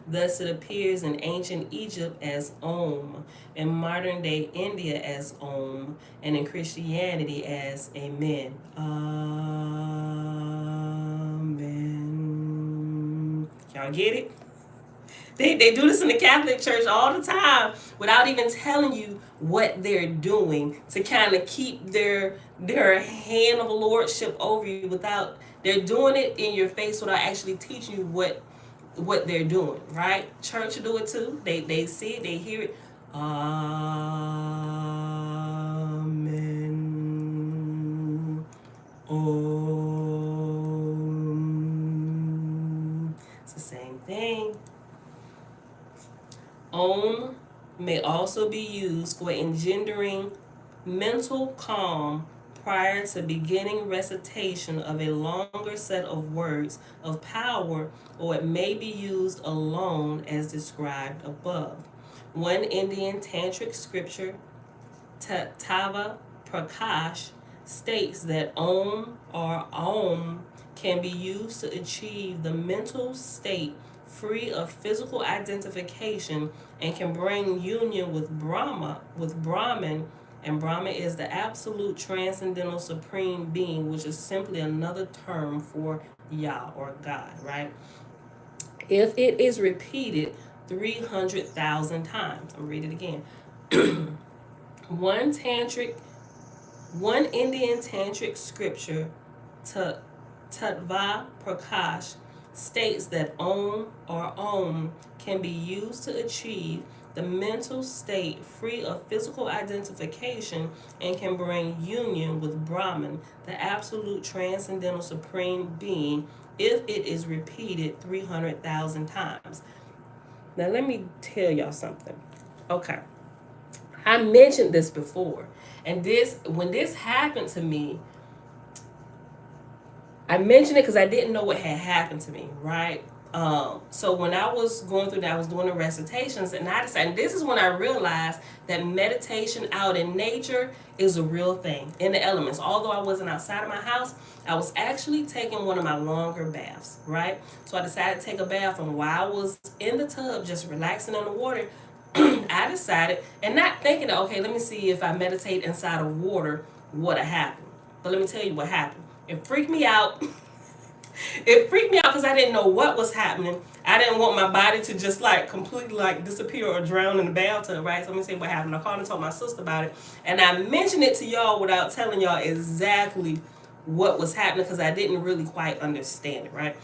Thus, it appears in ancient Egypt as Om, in modern day India as Om, and in Christianity as Amen. Amen. Y'all get it? They do this in the Catholic Church all the time without even telling you what they're doing to kind of keep their hand of lordship over you. Without, they're doing it in your face without actually teaching you what they're doing, right? Church do it too. They see it, they hear it. Amen. Om. It's the same thing. Om may also be used for engendering mental calm prior to beginning recitation of a longer set of words of power, or it may be used alone as described above. One Indian tantric scripture, Tava Prakash, states that Om or Om can be used to achieve the mental state free of physical identification, and can bring union with Brahman, and Brahman is the absolute transcendental supreme being, which is simply another term for Yah or God, right? If it is repeated 300,000 times, I'll read it again. One Indian tantric scripture, Tattva Prakash, states that Om can be used to achieve the mental state free of physical identification and can bring union with Brahman, the absolute transcendental supreme being, if it is repeated 300,000 times. Now let me tell y'all something. Okay. I mentioned this before. And when this happened to me, I mentioned it because I didn't know what had happened to me, right? So when I was going through that, I was doing the recitations, and I decided, this is when I realized that meditation out in nature is a real thing, in the elements. Although I wasn't outside of my house, I was actually taking one of my longer baths, right? So I decided to take a bath, and while I was in the tub, just relaxing in the water, I decided, and not thinking that, okay, let me see if I meditate inside of water, what'll happen. But let me tell you what happened. It freaked me out. It freaked me out because I didn't know what was happening. I didn't want my body to just like completely like disappear or drown in the bathtub, right? So let me see what happened. I called and told my sister about it, and I mentioned it to y'all without telling y'all exactly what was happening because I didn't really quite understand it, right?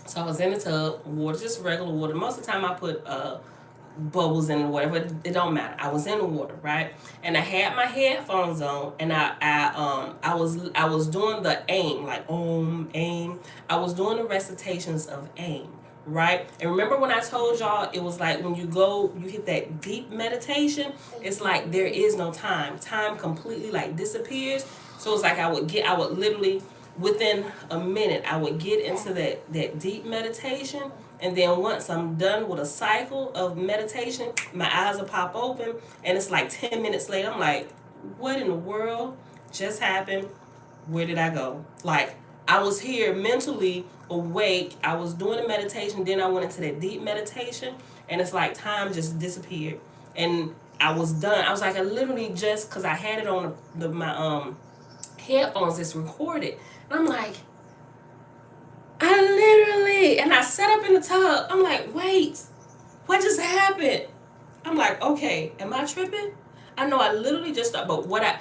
So I was in the tub, water, just regular water. Most of the time I put bubbles in or whatever, it don't matter. I was in the water, right? And I had my headphones on, and I was doing the aim, like aim. I was doing the recitations of aim, right? And remember when I told y'all it was like when you hit that deep meditation, it's like there is no time. Time completely like disappears. So it's like I would literally within a minute I would get into that deep meditation. And then once I'm done with a cycle of meditation, my eyes will pop open, and it's like 10 minutes later, I'm like, what in the world just happened? Where did I go? Like, I was here mentally awake. I was doing a meditation, then I went into that deep meditation, and it's like time just disappeared. And I was done. I was like, I literally just, because I had it on my headphones, it's recorded. And I'm like, and I sat up in the tub. I'm like, wait, what just happened? I'm like, okay, am I tripping? I know I literally just thought, but what I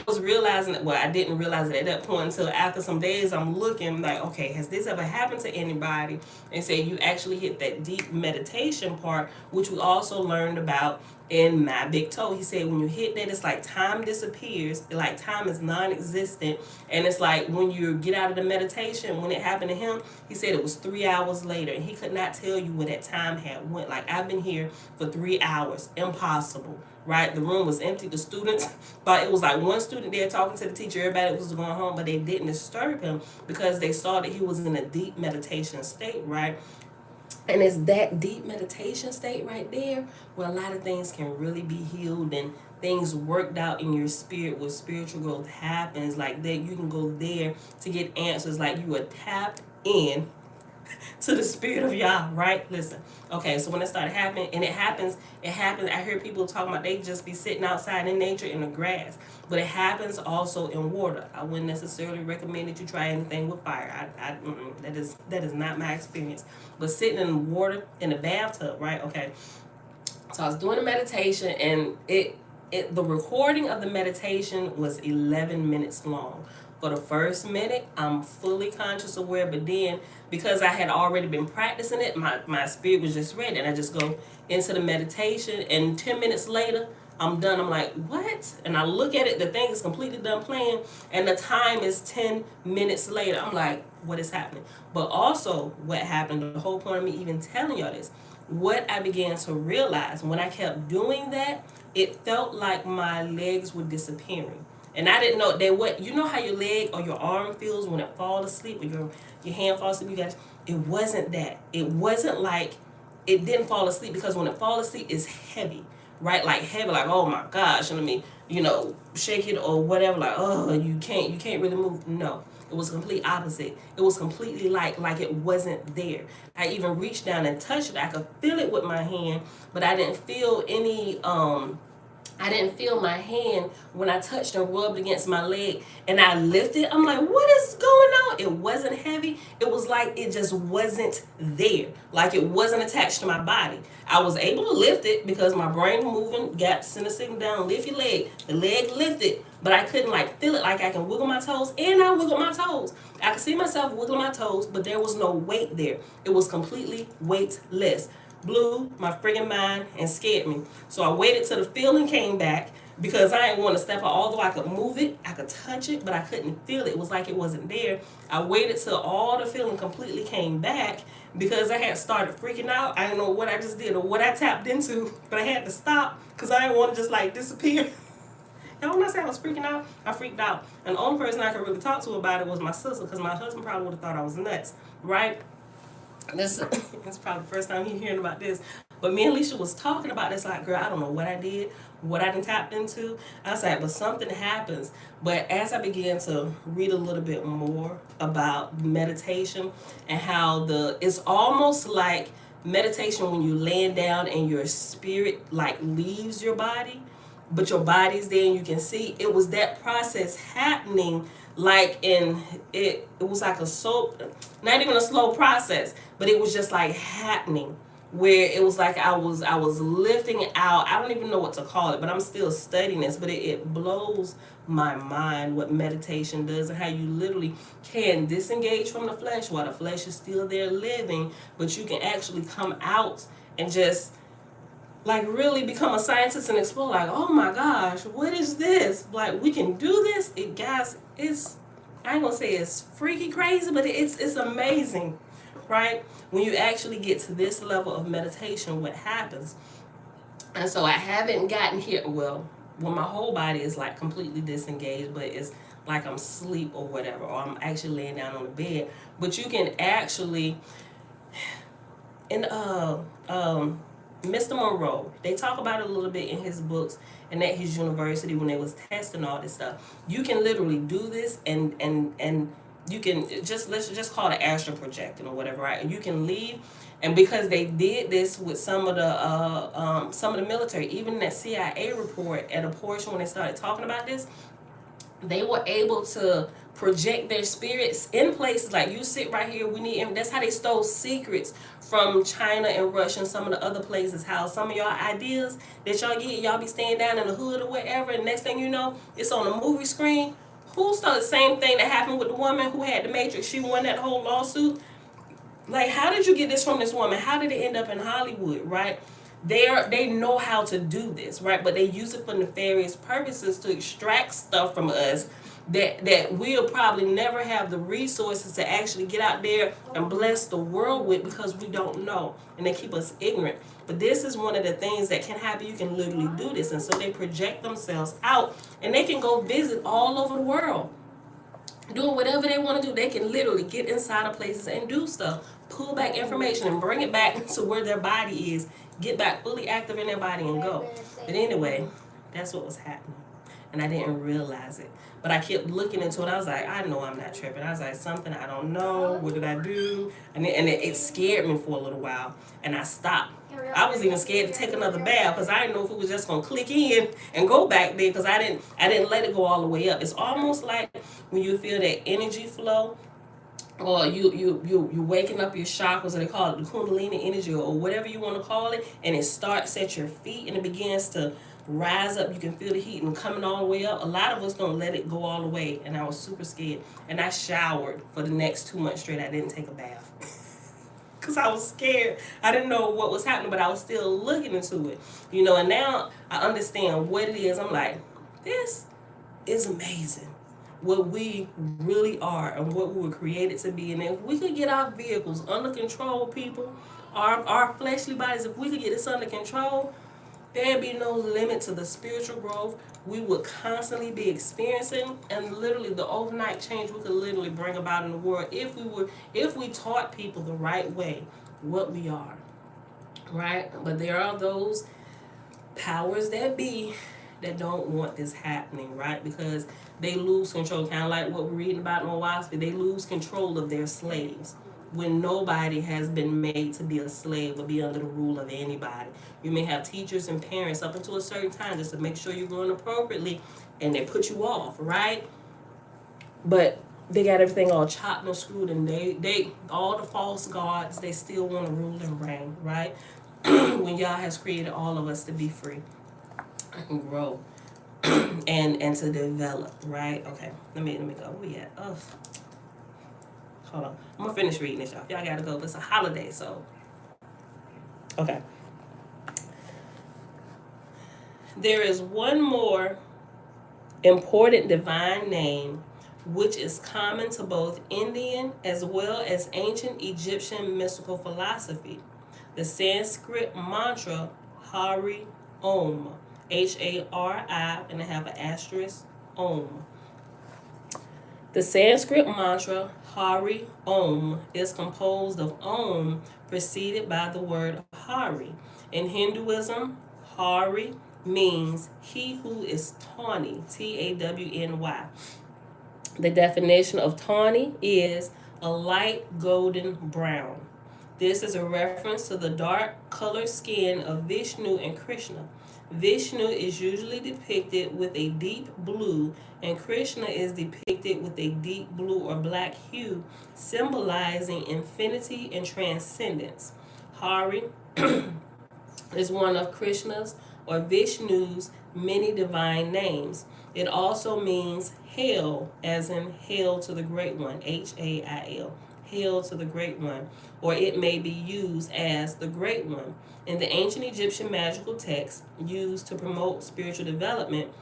was realizing, well, I didn't realize it at that point until after some days. I'm looking like, okay, has this ever happened to anybody? And say you actually hit that deep meditation part, which we also learned about in My Big Toe. He said when you hit that, it's like time disappears, like time is non-existent, and it's like when you get out of the meditation, when it happened to him, he said it was 3 hours later, and he could not tell you where that time had went. Like, I've been here for 3 hours, impossible, right? The room was empty. The students, but it was like one student there talking to the teacher, everybody was going home, but they didn't disturb him because they saw that he was in a deep meditation state, right? And it's that deep meditation state right there where a lot of things can really be healed and things worked out in your spirit, where spiritual growth happens. Like that, you can go there to get answers. Like you are tapped in to the spirit of Yah, right? Listen. Okay, so when it started happening, and it happens. I hear people talking about they just be sitting outside in nature in the grass. But it happens also in water. I wouldn't necessarily recommend that you try anything with fire. That is not my experience. But sitting in water in the bathtub, right? Okay. So I was doing a meditation, and the recording of the meditation was 11 minutes long. For the first minute, I'm fully conscious aware, but then because I had already been practicing it, my spirit was just ready, and I just go into the meditation, and 10 minutes later, I'm done. I'm like, what? And I look at it, the thing is completely done playing, and the time is 10 minutes later. I'm like, what is happening? But also, what happened, the whole point of me even telling y'all this, what I began to realize when I kept doing that, it felt like my legs were disappearing. And I didn't know they what, you know how your leg or your arm feels when it falls asleep, or your hand falls asleep, you guys, it wasn't that. It wasn't like it didn't fall asleep, because when it falls asleep, it's heavy, right? Like heavy, like, oh my gosh, and let me, shake it or whatever, like, oh, you can't really move. No. It was complete opposite. It was completely like it wasn't there. I even reached down and touched it. I could feel it with my hand, but I didn't feel any I didn't feel my hand when I touched and rubbed against my leg, and I lifted. I'm like, what is going on? It wasn't heavy. It was like it just wasn't there. Like it wasn't attached to my body. I was able to lift it because my brain moving, got send a signal down, lift your leg. The leg lifted, but I couldn't like feel it like I can wiggle my toes, and I wiggled my toes. I could see myself wiggling my toes, but there was no weight there. It was completely weightless. Blew my friggin' mind and scared me. So I waited till the feeling came back because I didn't want to step out. Although I could move it, I could touch it, but I couldn't feel it. It was like it wasn't there. I waited till all the feeling completely came back because I had started freaking out. I didn't know what I just did or what I tapped into, but I had to stop because I didn't want to just like disappear. Now, when I say I was freaking out, I freaked out. And the only person I could really talk to about it was my sister because my husband probably would have thought I was nuts, right? This is probably the first time he's hearing about this. But me and Alicia was talking about this, like, girl, I don't know what I did, what I done tapped into. I was like, but something happens. But as I began to read a little bit more about meditation and how it's almost like meditation when you laying down and your spirit like leaves your body, but your body's there and you can see. It was that process happening like it was like not even a slow process, but it was just like happening where it was like I was lifting it out. I don't even know what to call it, but I'm still studying this, but it blows my mind what meditation does and how you literally can disengage from the flesh while the flesh is still there living, but you can actually come out and just like really become a scientist and explore like, oh my gosh, what is this? Like we can do this. Guys, I ain't gonna say it's freaky crazy, but it's amazing, right? When you actually get to this level of meditation, what happens? And so I haven't gotten here, well, when my whole body is like completely disengaged, but it's like I'm asleep or whatever, or I'm actually laying down on the bed. But you can actually, in Mr. Monroe, they talk about it a little bit in his books and at his university when they was testing all this stuff. You can literally do this and you can let's just call it astral projecting or whatever, right? And you can leave, and because they did this with some of the military, even in that CIA report at a portion when they started talking about this, they were able to project their spirits in places like you sit right here. And that's how they stole secrets from China and Russia and some of the other places. How some of y'all ideas that y'all get, y'all be staying down in the hood or whatever, and next thing you know, it's on a movie screen. Who stole the same thing that happened with the woman who had the Matrix? She won that whole lawsuit. Like, how did you get this from this woman? How did it end up in Hollywood, right? They know how to do this, right? But they use it for nefarious purposes to extract stuff from us that we'll probably never have the resources to actually get out there and bless the world with because we don't know, and they keep us ignorant. But this is one of the things that can happen. You can literally do this, and so they project themselves out, and they can go visit all over the world, doing whatever they want to do. They can literally get inside of places and do stuff, pull back information and bring it back to where their body is, get back fully active in their body and go. But anyway, that's what was happening. And I didn't realize it. But I kept looking into it. I was like, I know I'm not tripping. I was like, something I don't know. What did I do? And it scared me for a little while. And I stopped. I was even scared to take another bath because I didn't know if it was just going to click in and go back there because I didn't let it go all the way up. It's almost like when you feel that energy flow, or you waking up your chakras, or they call it the Kundalini energy, or whatever you want to call it, and it starts at your feet and it begins to rise up. You can feel the heat and coming all the way up. A lot of us don't let it go all the way, and I was super scared. And I showered for the next 2 months straight. I didn't take a bath because I was scared. I didn't know what was happening, but I was still looking into it, and now I understand what it is. I'm like, this is amazing what we really are and what we were created to be. And if we could get our vehicles under control, people, our fleshly bodies, if we could get this under control, there'd be no limit to the spiritual growth we would constantly be experiencing, and literally the overnight change we could literally bring about in the world if we taught people the right way what we are, right? But there are those powers that be that don't want this happening, right? Because they lose control, kind of like what we're reading about in Oahspe. They lose control of their slaves when nobody has been made to be a slave or be under the rule of anybody. You may have teachers and parents up until a certain time just to make sure you're going appropriately, and they put you off, right? But they got everything all chopped and screwed, and they all the false gods, they still want to rule and reign, right? When Yah has created all of us to be free and grow and to develop, right? Okay, let me go. Where we at? Oh, hold on. I'm gonna finish reading this, y'all. Y'all gotta go. It's a holiday, so okay. There is one more important divine name which is common to both Indian as well as ancient Egyptian mystical philosophy. The Sanskrit mantra Hari Om, Hari, and I have an asterisk, Om. The Sanskrit mantra Hari Om is composed of Om preceded by the word Hari. In Hinduism, Hari means he who is tawny, Tawny. The definition of tawny is a light golden brown. This is a reference to the dark colored skin of Vishnu and Krishna. Vishnu is usually depicted with a deep blue, and Krishna is depicted with a deep blue or black hue, symbolizing infinity and transcendence. Hari is one of Krishna's or Vishnu's many divine names. It also means hail, as in hail to the great one, Hail, hail to the great one, or it may be used as the great one. In the ancient Egyptian magical texts used to promote spiritual development,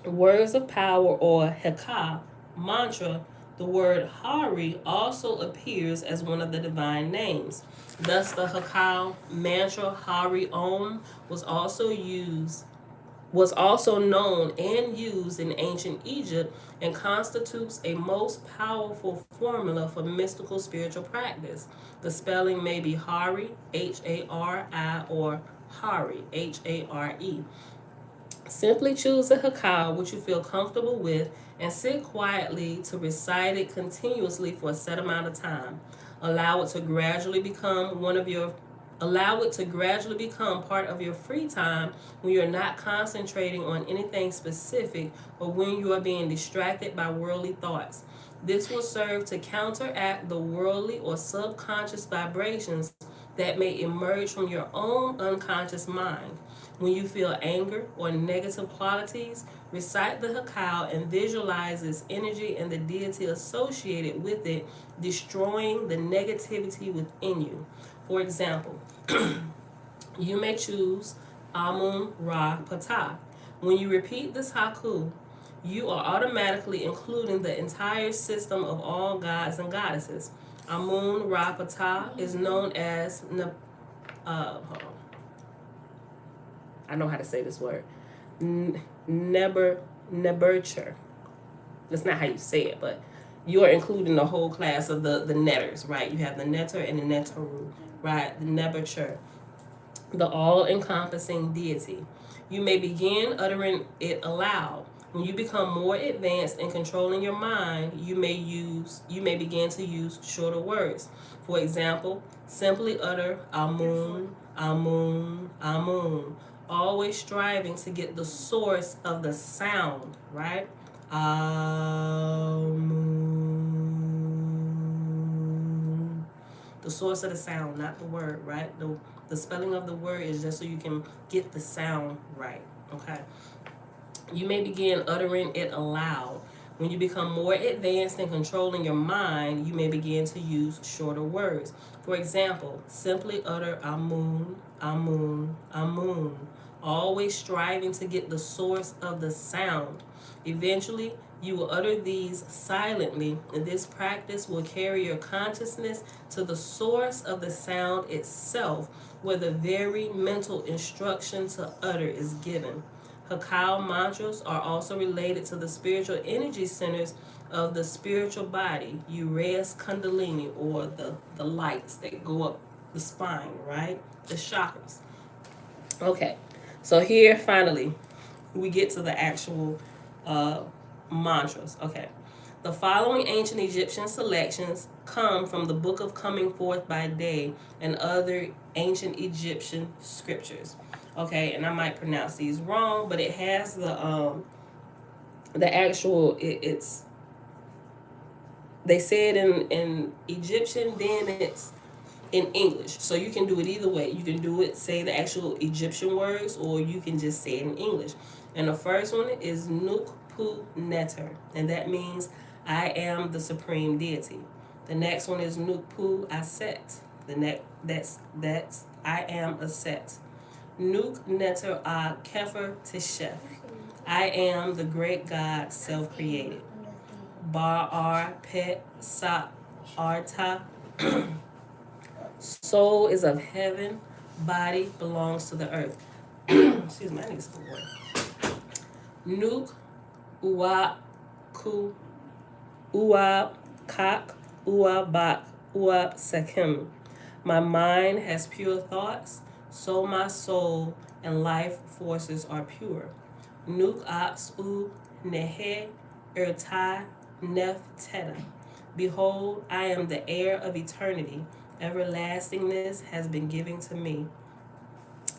words of power or heka, mantra, the word Hari also appears as one of the divine names. Thus, the Hekau mantra Hari Om was also known and used in ancient Egypt and constitutes a most powerful formula for mystical spiritual practice. The spelling may be Hari, Hari, or Hari, Hare. Simply choose a Hekau which you feel comfortable with and sit quietly to recite it continuously for a set amount of time. Allow it to gradually become part of your free time when you're not concentrating on anything specific or when you are being distracted by worldly thoughts. This will serve to counteract the worldly or subconscious vibrations that may emerge from your own unconscious mind. When you feel anger or negative qualities, recite the Hekau and visualize its energy and the deity associated with it, destroying the negativity within you. For example, you may choose Amun Ra Patah. When you repeat this haiku, you are automatically including the entire system of all gods and goddesses. Amun Ra Patah is known as I know how to say this word. Nebercher. That's not how you say it, but you are including the whole class of the netters, right? You have the netter and the neteru, right? The nebercher, the all-encompassing deity. You may begin uttering it aloud. When you become more advanced in controlling your mind, you may begin to use shorter words. For example, simply utter Amun, Amun, Amun, always striving to get the source of the sound, right? Amun. The source of the sound, not the word, right? The spelling of the word is just so you can get the sound right, okay? You may begin uttering it aloud. When you become more advanced in controlling your mind, you may begin to use shorter words. For example, simply utter Amun, Amun, Amun, always striving to get the source of the sound. Eventually, you will utter these silently, and this practice will carry your consciousness to the source of the sound itself, where the very mental instruction to utter is given. Hekau mantras are also related to the spiritual energy centers of the spiritual body, Uraeus Kundalini, or the lights that go up the spine, right? The chakras. Okay, so here finally, we get to the actual mantras. Okay. The following ancient Egyptian selections come from the Book of Coming Forth by Day and other ancient Egyptian scriptures. Okay, and I might pronounce these wrong, but it has the actual it's they say it in Egyptian, then it's in English. So you can do it either way. You can do it, say the actual Egyptian words, or you can just say it in English. And the first one is Nuk Pu Neter, and that means I am the supreme deity. The next one is Nuk Pu Aset. That's I am a set. Nuk Neter A Kefer Teshef. I am the great God self-created. Bar Ar Pet Sa Arta. Soul is of heaven, body belongs to the earth. Excuse me, I need some water. Nuk Uwa Ku Uwa Kak Uwa Bak Uwa Sekim. My mind has pure thoughts, so my soul and life forces are pure. Nuk Aks U Nehe Ertai Nef Teta. Behold, I am the heir of eternity. Everlastingness has been given to me.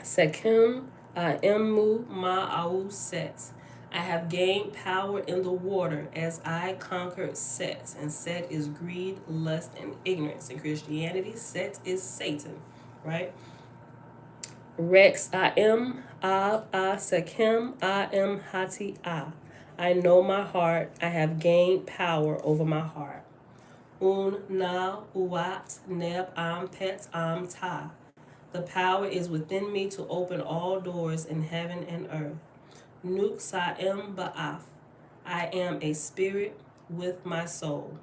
Sekim Emu Ma Au Set. I have gained power in the water as I conquered Set. And Set is greed, lust, and ignorance. In Christianity, Set is Satan, right? Rex Am Ab A Sekim Am Hati A. I know my heart. I have gained power over my heart. Un na uat neb am pet am ta. The power is within me to open all doors in heaven and earth. Nuk sa'em ba'af. I am a spirit with my soul.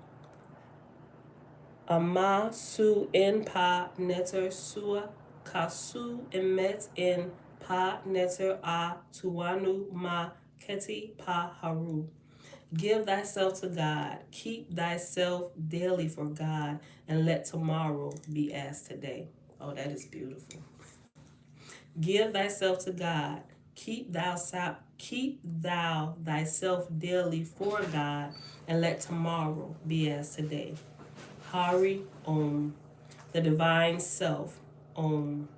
Ama su en pa neter sua kasu emet en pa neter a tuanu ma keti pa haru. Give thyself to God. Keep thyself daily for God, and let tomorrow be as today. Oh, that is beautiful. Give thyself to God. Keep thou thyself daily for God, and let tomorrow be as today. Hari Om, the divine self. Om.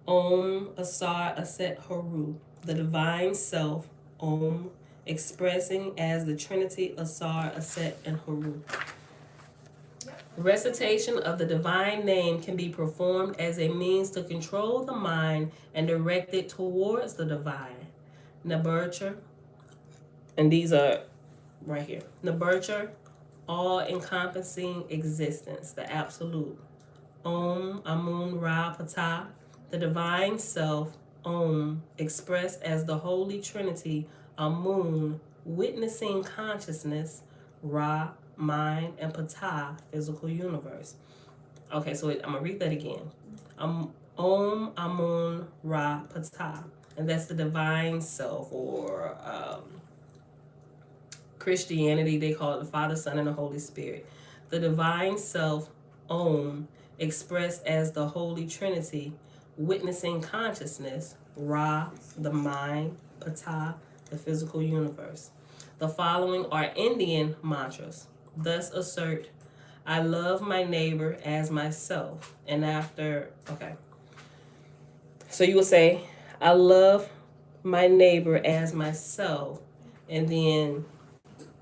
Om Asar Aset Haru, the divine self. Om, expressing as the Trinity Asar, Aset, and Haru. Recitation of the divine name can be performed as a means to control the mind and direct it towards the divine. Naburcher, and these are right here. Naburcher, all-encompassing existence, the absolute. Om Amun Ra Pata, the divine self. Om, expressed as the Holy Trinity. Amun, witnessing consciousness. Ra, mind, and Pata, physical universe. Okay, so I'm going to read that again. Om Amun Ra Pata, and that's the divine self, or Christianity, they call it the Father, Son, and the Holy Spirit. The divine self, Om, expressed as the Holy Trinity, witnessing consciousness. Ra, the mind. Pata, the physical universe. The following are Indian mantras. Thus assert, I love my neighbor as myself. And after, okay. So you will say, I love my neighbor as myself. And then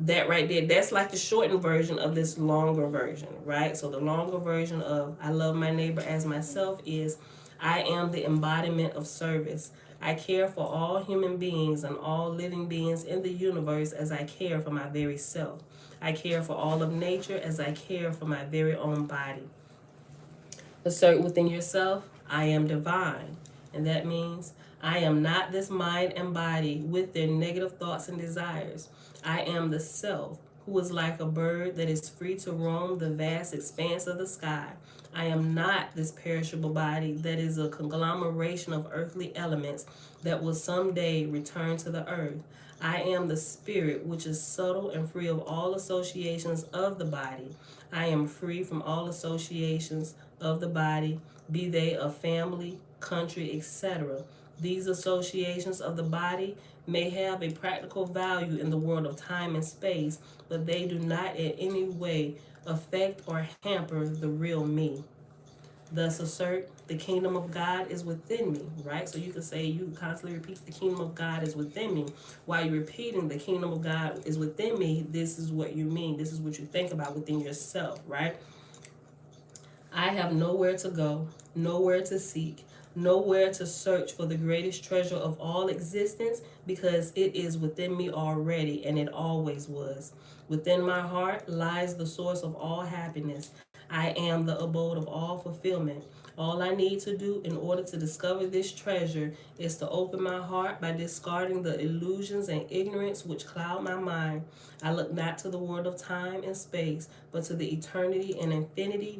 that right there, that's like the shortened version of this longer version, right? So the longer version of I love my neighbor as myself is I am the embodiment of service. I care for all human beings and all living beings in the universe as I care for my very self. I care for all of nature as I care for my very own body. Assert within yourself, I am divine. And that means I am not this mind and body with their negative thoughts and desires. I am the self who is like a bird that is free to roam the vast expanse of the sky. I am not this perishable body that is a conglomeration of earthly elements that will someday return to the earth. I am the spirit which is subtle and free of all associations of the body. I am free from all associations of the body, be they of family, country, etc. These associations of the body may have a practical value in the world of time and space, but they do not in any way affect or hamper the real me. Thus assert the kingdom of God is within me, right? So you can say, you constantly repeat the kingdom of God is within me. While you're repeating the kingdom of God is within me, this is what you mean. This is what you think about within yourself, right? I have nowhere to go, nowhere to seek, nowhere to search for the greatest treasure of all existence, because it is within me already, and it always was. Within my heart lies the source of all happiness. I am the abode of all fulfillment. All I need to do in order to discover this treasure is to open my heart by discarding the illusions and ignorance which cloud my mind. I look not to the world of time and space, but to the eternity and infinity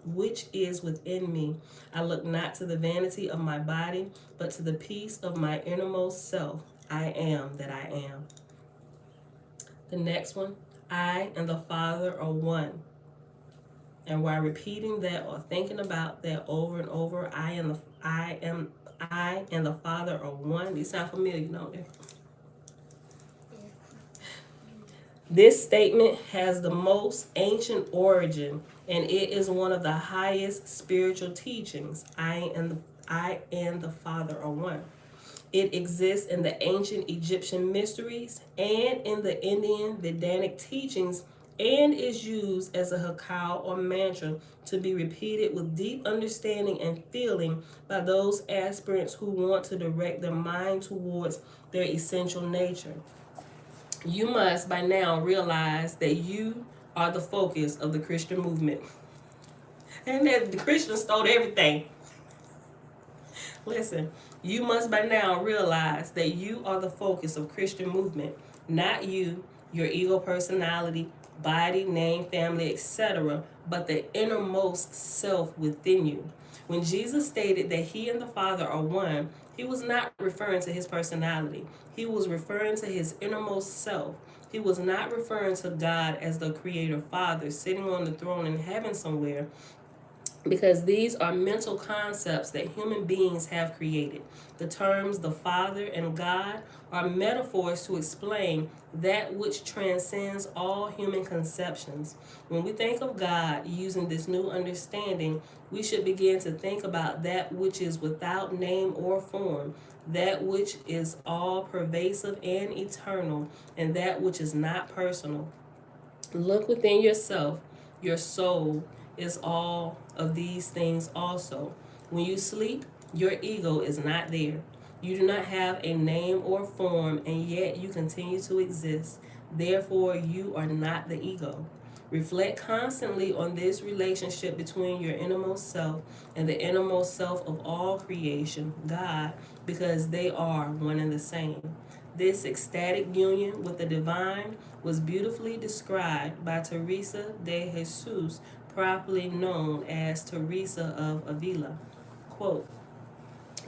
which is within me. I look not to the vanity of my body, but to the peace of my innermost self. I am that I am. The next one, I and the Father are one. And while repeating that or thinking about that over and over, I and the Father are one. These sound familiar, don't they? This statement has the most ancient origin, and it is one of the highest spiritual teachings. I and the Father are one. It exists in the ancient Egyptian mysteries and in the Indian Vedanic teachings, and is used as a hekau or mantra to be repeated with deep understanding and feeling by those aspirants who want to direct their mind towards their essential nature. You must by now realize that you are the focus of the Christian movement. And that the Christians stole everything. Listen, you must by now realize that you are the focus of Christian movement, not you, your ego personality, body, name, family, etc., but the innermost self within you. When Jesus stated that he and the Father are one, he was not referring to his personality. He was referring to his innermost self. He was not referring to God as the creator Father sitting on the throne in heaven somewhere, because these are mental concepts that human beings have created. The terms the Father and God are metaphors to explain that which transcends all human conceptions. When we think of God using this new understanding, we should begin to think about that which is without name or form, that which is all pervasive and eternal, and that which is not personal. Look within yourself. Your soul is all of these things also. When you sleep, your ego is not there. You do not have a name or form, and yet you continue to exist. Therefore, you are not the ego. Reflect constantly on this relationship between your innermost self and the innermost self of all creation, God, because they are one and the same. This ecstatic union with the divine was beautifully described by Teresa de Jesus, properly known as Teresa of Avila. Quote,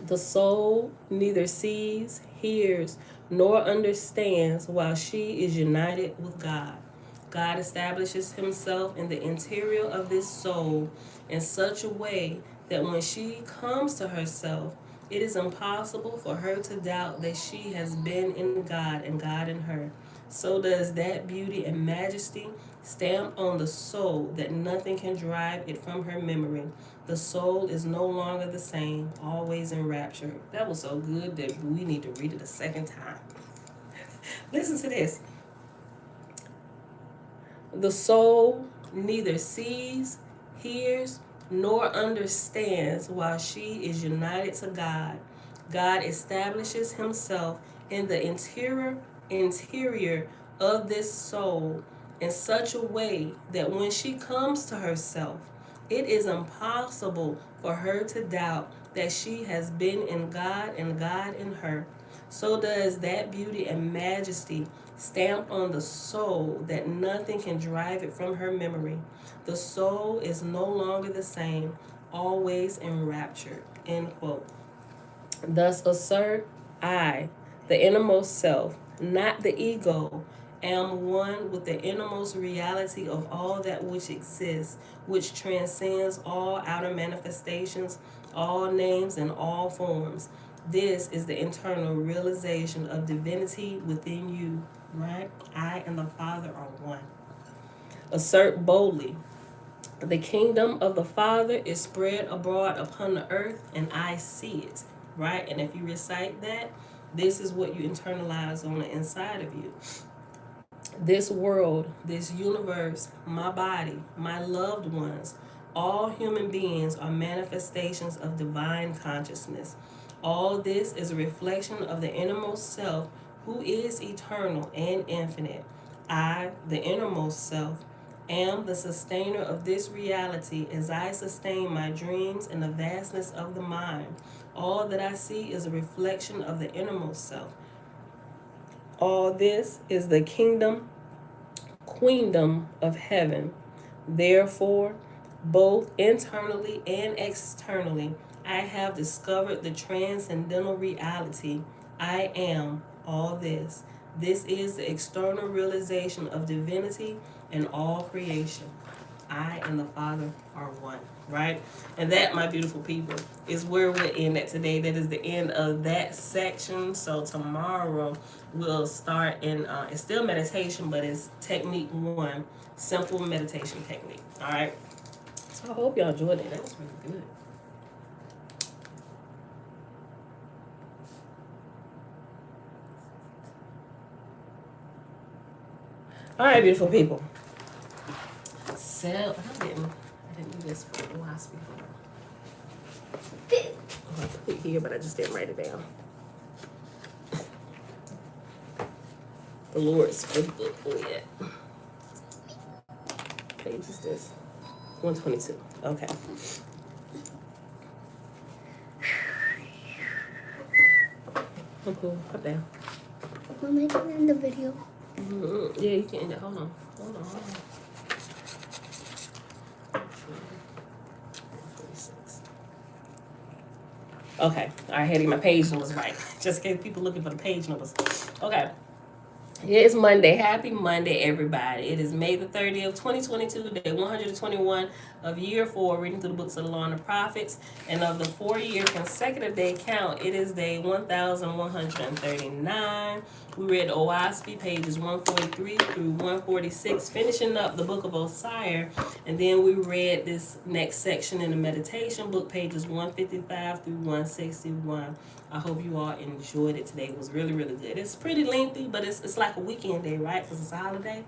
the soul neither sees, hears, nor understands while she is united with God. God establishes himself in the interior of this soul in such a way that when she comes to herself, it is impossible for her to doubt that she has been in God and God in her. So does that beauty and majesty stamp on the soul that nothing can drive it from her memory. The soul is no longer the same, always enraptured. That was so good that we need to read it a second time. Listen to this. The soul neither sees, hears, nor understands while she is united to God. God establishes himself in the interior of this soul in such a way that when she comes to herself, it is impossible for her to doubt that she has been in God and God in her. So does that beauty and majesty stamped on the soul that nothing can drive it from her memory. The soul is no longer the same, always enraptured. End quote. Thus assert I, the innermost self, not the ego, am one with the innermost reality of all that which exists, which transcends all outer manifestations, all names, and all forms. This is the internal realization of divinity within you, right? I and the Father are one. Assert boldly, the kingdom of the Father is spread abroad upon the earth, and I see it, right? And if you recite that, this is what you internalize on the inside of you. This world, this universe, my body, my loved ones, all human beings are manifestations of divine consciousness. All this is a reflection of the innermost self who is eternal and infinite. I, the innermost self, am the sustainer of this reality as I sustain my dreams in the vastness of the mind. All that I see is a reflection of the innermost self. All this is the queendom of heaven. Therefore, both internally and externally, I have discovered the transcendental reality. I am all this. This is the external realization of divinity in all creation. I and the Father are one, right? And that, my beautiful people, is where we're in at today. That is the end of that section. So tomorrow we'll start in, it's still meditation, but it's technique 1, simple meditation technique. All right. So I hope y'all enjoyed it. That was really good. All right, beautiful people. So I didn't do this for Oahspe. I put it here, but I just didn't write it down. The Lord's book. Oh yeah. Page is this? 122. Okay. Oh, cool. Put down. We're making in the video. Mm-hmm. Yeah, you can end it. Hold on. Okay, I had to get my page numbers right. Just in case people looking for the page numbers. Okay. It's Monday. Happy Monday, everybody. It is May the 30th, 2022, day 121 of year 4, reading through the books of the Law and the Prophets. And of the 4-year consecutive day count, it is day 1139. We read Oahspe, pages 143 through 146, finishing up the book of Osiris. And then we read this next section in the meditation book, pages 155 through 161. I hope you all enjoyed it today. It was really, really good. It's pretty lengthy, but it's like a weekend day, right? Because it's a holiday.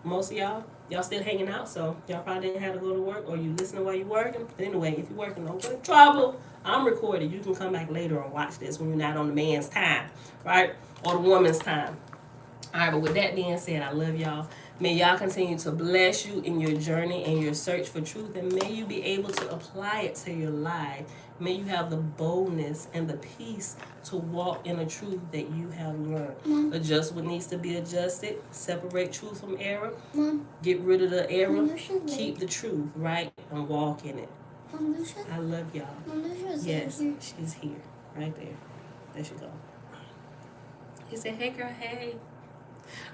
Most of y'all still hanging out, so y'all probably didn't have to go to work, or you listening while you're working. But anyway, if you're working, don't get in trouble. I'm recorded. You can come back later and watch this when you're not on the man's time, right? Or the woman's time. All right, but with that being said, I love y'all. May y'all continue to bless you in your journey and your search for truth, and may you be able to apply it to your life. May you have the boldness and the peace to walk in the truth that you have learned. Mom. Adjust what needs to be adjusted. Separate truth from error. Mom. Get rid of the error. Mom, keep the truth, right? And walk in it. Mom, Lucia? I love y'all. Mom, Lucia's Yes, here. she's here. Right there. There she go. He said, hey, girl, hey.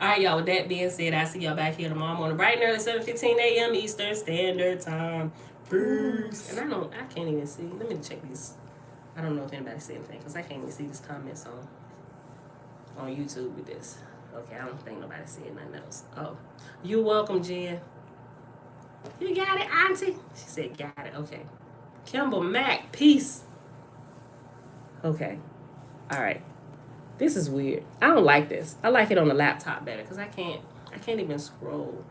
All right, y'all. With that being said, I'll see y'all back here tomorrow morning, bright and early, 7:15 a.m. Eastern Standard Time. Peace. And I can't even see. Let me check these. I don't know if anybody said anything because I can't even see these comments on YouTube with this. Okay, I don't think nobody said nothing else. Oh, you're welcome, Jen. You got it, Auntie. She said, got it. Okay. Kimball Mac, peace. Okay. All right. This is weird. I don't like this. I like it on the laptop better because I can't even scroll.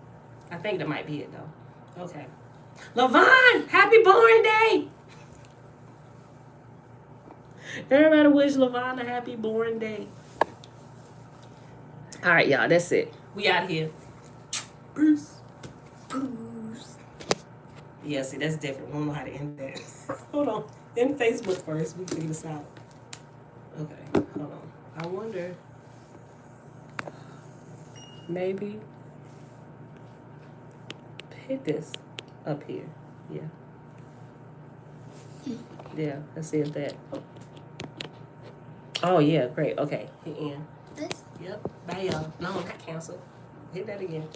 I think that might be it though. Okay. Levon, happy born day. Everybody wish Levon a happy born day. All right, y'all. That's it. We out here. Peace. Peace. Yeah, see, that's different. We don't know how to end that. Hold on. End Facebook first. We can figure this out. Okay. Hold on. I wonder. Maybe hit this up here. Yeah. Yeah. Let's see if that. Oh yeah, great. Okay. Hit end. This? Yep. Bye y'all. No, not cancel. Hit that again.